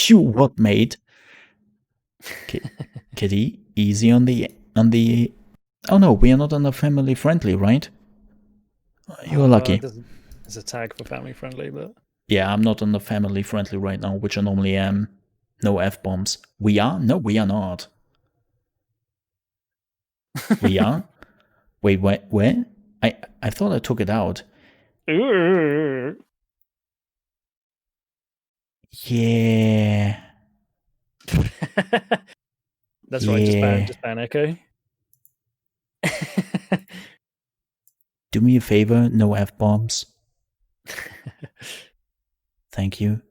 You what, mate? Kitty, easy on the. Oh no, we are not on the family friendly, right? You're lucky. There's a tag for family friendly, but yeah, I'm not on the family friendly right now, which I normally am. No F bombs. We are? No, we are not. We are? Wait, where? I thought I took it out. Yeah. That's right. Just ban Echo. Do me a favor, no F bombs. Thank you.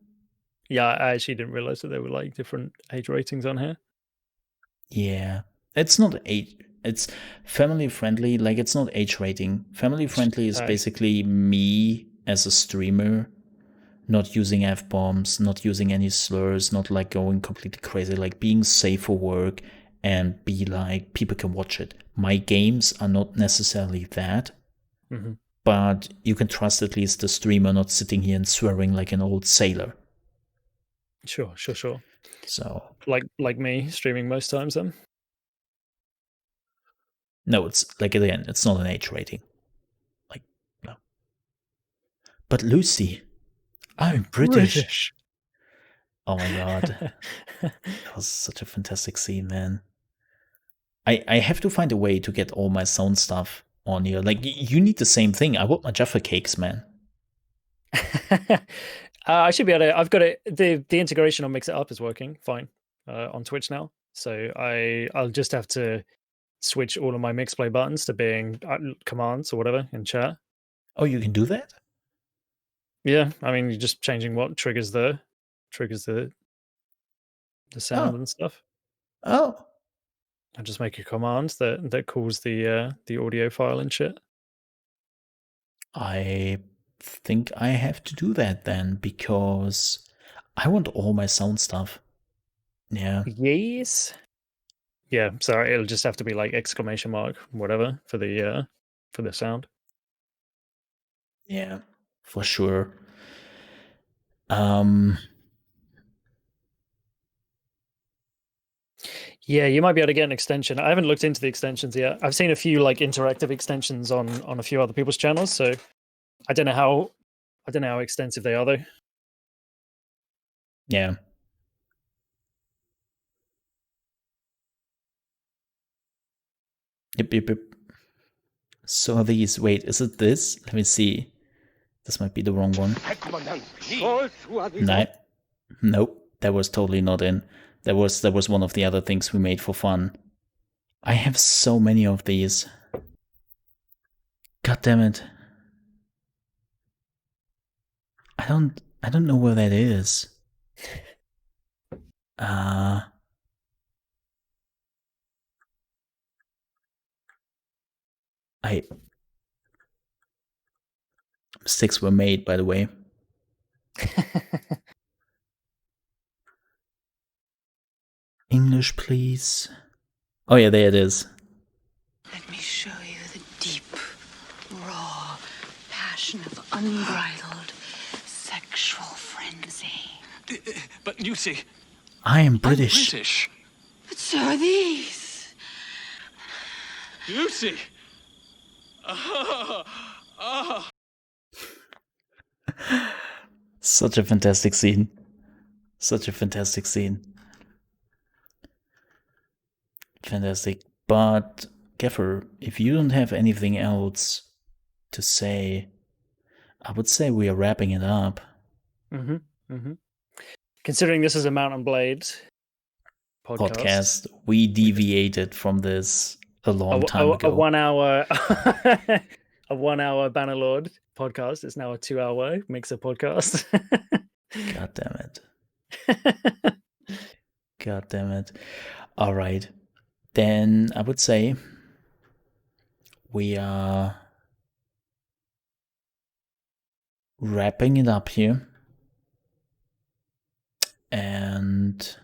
Yeah, I actually didn't realize that there were like different age ratings on here. Yeah, it's not age. It's family friendly. Like, it's not age rating. Family friendly is basically me as a streamer not using F bombs, not using any slurs, not like going completely crazy, like being safe for work and be like people can watch it. My games are not necessarily that, but you can trust at least the streamer not sitting here and swearing like an old sailor. Sure. So like me streaming most times then. No, it's like, again, it's not an age rating. But Lucy, I'm British. British. Oh my god. That was such a fantastic scene, man. I have to find a way to get all my sound stuff on here. Like, you need the same thing. I want my Jaffa cakes, man. I should be able to. I've got it. The integration on Mix It Up is working fine on Twitch now. So I'll just have to switch all of my Mixplay buttons to being commands or whatever in chat. Oh, you can do that? Yeah, I mean, you're just changing what triggers the sound and stuff. Oh. And just make a command that calls the audio file and shit. I think I have to do that then because I want all my sound stuff. Yeah. Yes. Yeah, so it'll just have to be like exclamation mark whatever for the sound. Yeah, for sure. Um Yeah, you might be able to get an extension. I haven't looked into the extensions yet. I've seen a few like interactive extensions on a few other people's channels, so I don't know how extensive they are though. yeah. Yep. So are these, wait, is it this? Let me see. This might be the wrong one. No. Nope. That was totally not in. That was one of the other things we made for fun. I have so many of these. God damn it. I don't know where that is. Mistakes were made, by the way. English, please. Oh yeah, there it is. Let me show you the deep, raw passion of unbridled sexual frenzy. But Lucy, I am British. I'm British. But so are these. Lucy. Such a fantastic scene. Such a fantastic scene. Fantastic. But, Gaffer, if you don't have anything else to say, I would say we are wrapping it up. Considering this is a Mount and Blade podcast, we deviated from this a long time ago. A 1 hour a 1 hour Bannerlord podcast is now a 2 hour Mixer podcast. God damn it. God damn it. All right. Then I would say we are wrapping it up here. And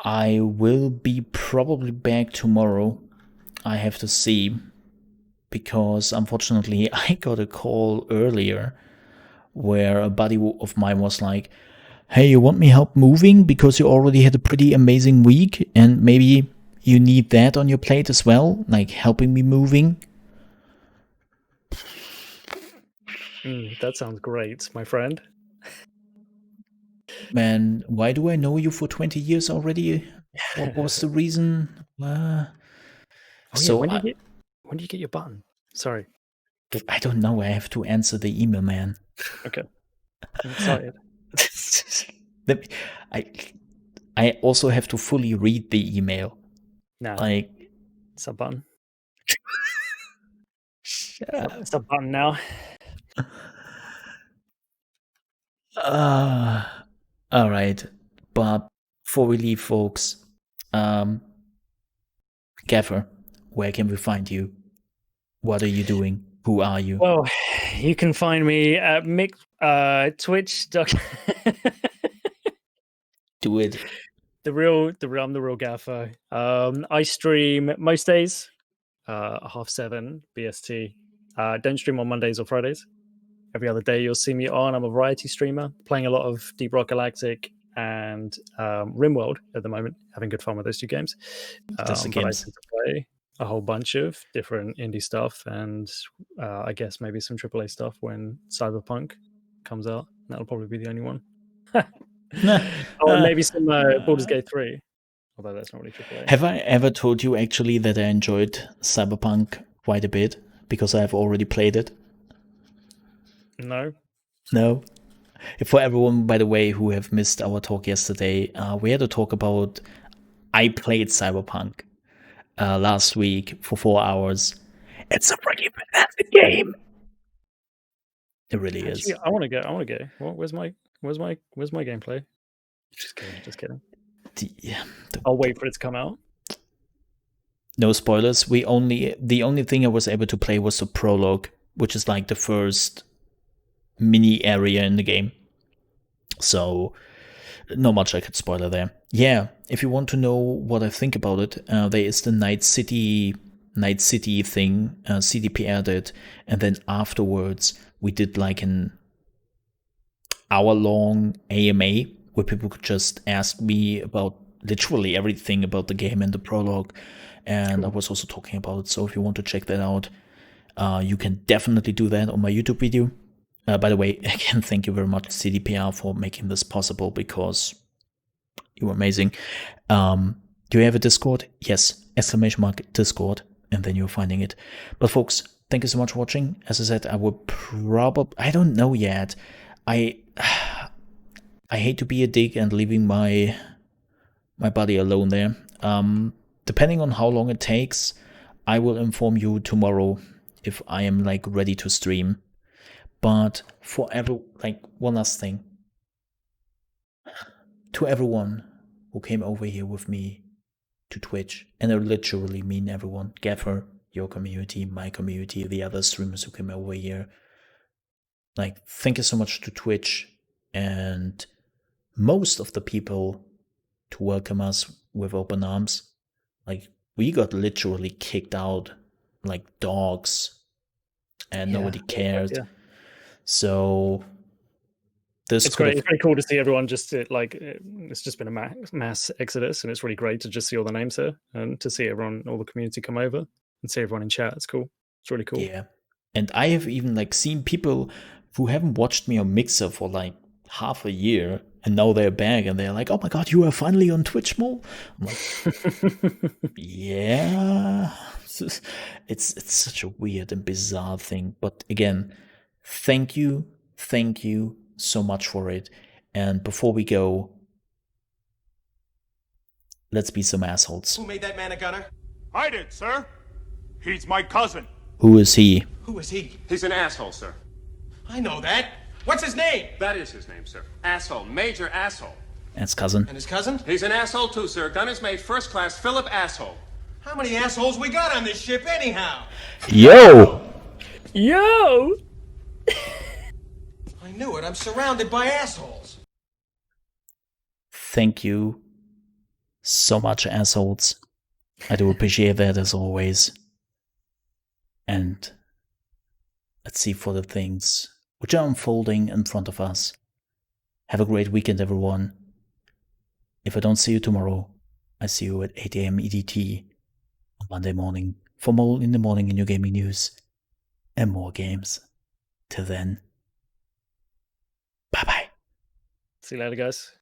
I will be probably back tomorrow. I have to see, because unfortunately I got a call earlier where a buddy of mine was like, hey, you want me help moving because you already had a pretty amazing week and maybe you need that on your plate as well, like helping me moving. That sounds great, my friend. Man, why do I know you for 20 years already? What was the reason? When do you get your button? Sorry. I don't know. I have to answer the email, man. Okay. I'm excited. I also have to fully read the email. No. Like, it's a button. Shut up. It's a button now. All right. But before we leave, folks, Gaffer, where can we find you? What are you doing? Who are you? Well, you can find me at Twitch. Do it. I'm the real gaffer. I stream most days, 7:30 BST. Don't stream on Mondays or Fridays. Every other day you'll see me on. I'm a variety streamer, playing a lot of Deep Rock Galactic and RimWorld at the moment. Having good fun with those two games. Just the But I games. tend to play a whole bunch of different indie stuff, and I guess maybe some AAA stuff when Cyberpunk comes out. That'll probably be the only one. Or maybe some Baldur's Gate 3, although that's not really AAA. Have I ever told you actually that I enjoyed Cyberpunk quite a bit because I've already played it? No. No. For everyone, by the way, who have missed our talk yesterday, we had a talk about I played Cyberpunk last week for 4 hours. It's a pretty fantastic game. It really is. Actually, I want to go. Where's my gameplay? Just kidding. Yeah, I'll wait for it to come out. No spoilers. The only thing I was able to play was the prologue, which is like the first mini area in the game. So not much I could spoiler there. Yeah, if you want to know what I think about it, there is the Night City thing. CDPR did, and then afterwards we did like an hour-long AMA where people could just ask me about literally everything about the game and the prologue, and cool. I was also talking about it. So if you want to check that out, you can definitely do that on my YouTube video. By the way, again, thank you very much, CDPR, for making this possible, because you were amazing. Do you have a Discord? Yes, !Discord, and then you're finding it. But folks, thank you so much for watching. As I said, I would probably, I don't know yet. I hate to be a dick and leaving my buddy alone there. Depending on how long it takes, I will inform you tomorrow if I am like ready to stream. But for one last thing, to everyone who came over here with me to Twitch, and I literally mean everyone, Gaffer, your community, my community, the other streamers who came over here, like, thank you so much to Twitch and most of the people to welcome us with open arms. Like, we got literally kicked out like dogs, and nobody cared. Yeah. So it's great. It's very cool to see everyone it's just been a mass exodus, and it's really great to just see all the names here and to see all the community come over and see everyone in chat. It's cool. It's really cool. Yeah. And I have even like seen people who haven't watched me on Mixer for like half a year, and now they're back and they're like, "Oh my god, you are finally on TwitchMole." I'm like, yeah. It's such a weird and bizarre thing. But again, thank you so much for it. And before we go, let's be some assholes. Who made that man a gunner? I did, sir. He's my cousin. Who is he? Who is he? He's an asshole, sir. I know that. What's his name? That is his name, sir. Asshole. Major asshole. That's cousin. And his cousin? He's an asshole too, sir. Gunner's mate, first class, Philip Asshole. How many assholes we got on this ship anyhow? Yo! I knew it. I'm surrounded by assholes. Thank you so much, assholes. I do appreciate that as always. And let's see for the things which are unfolding in front of us. Have a great weekend, everyone. If I don't see you tomorrow, I see you at 8 a.m. EDT on Monday morning for Mole in the Morning in your gaming news and more games. Till then, bye-bye. See you later, guys.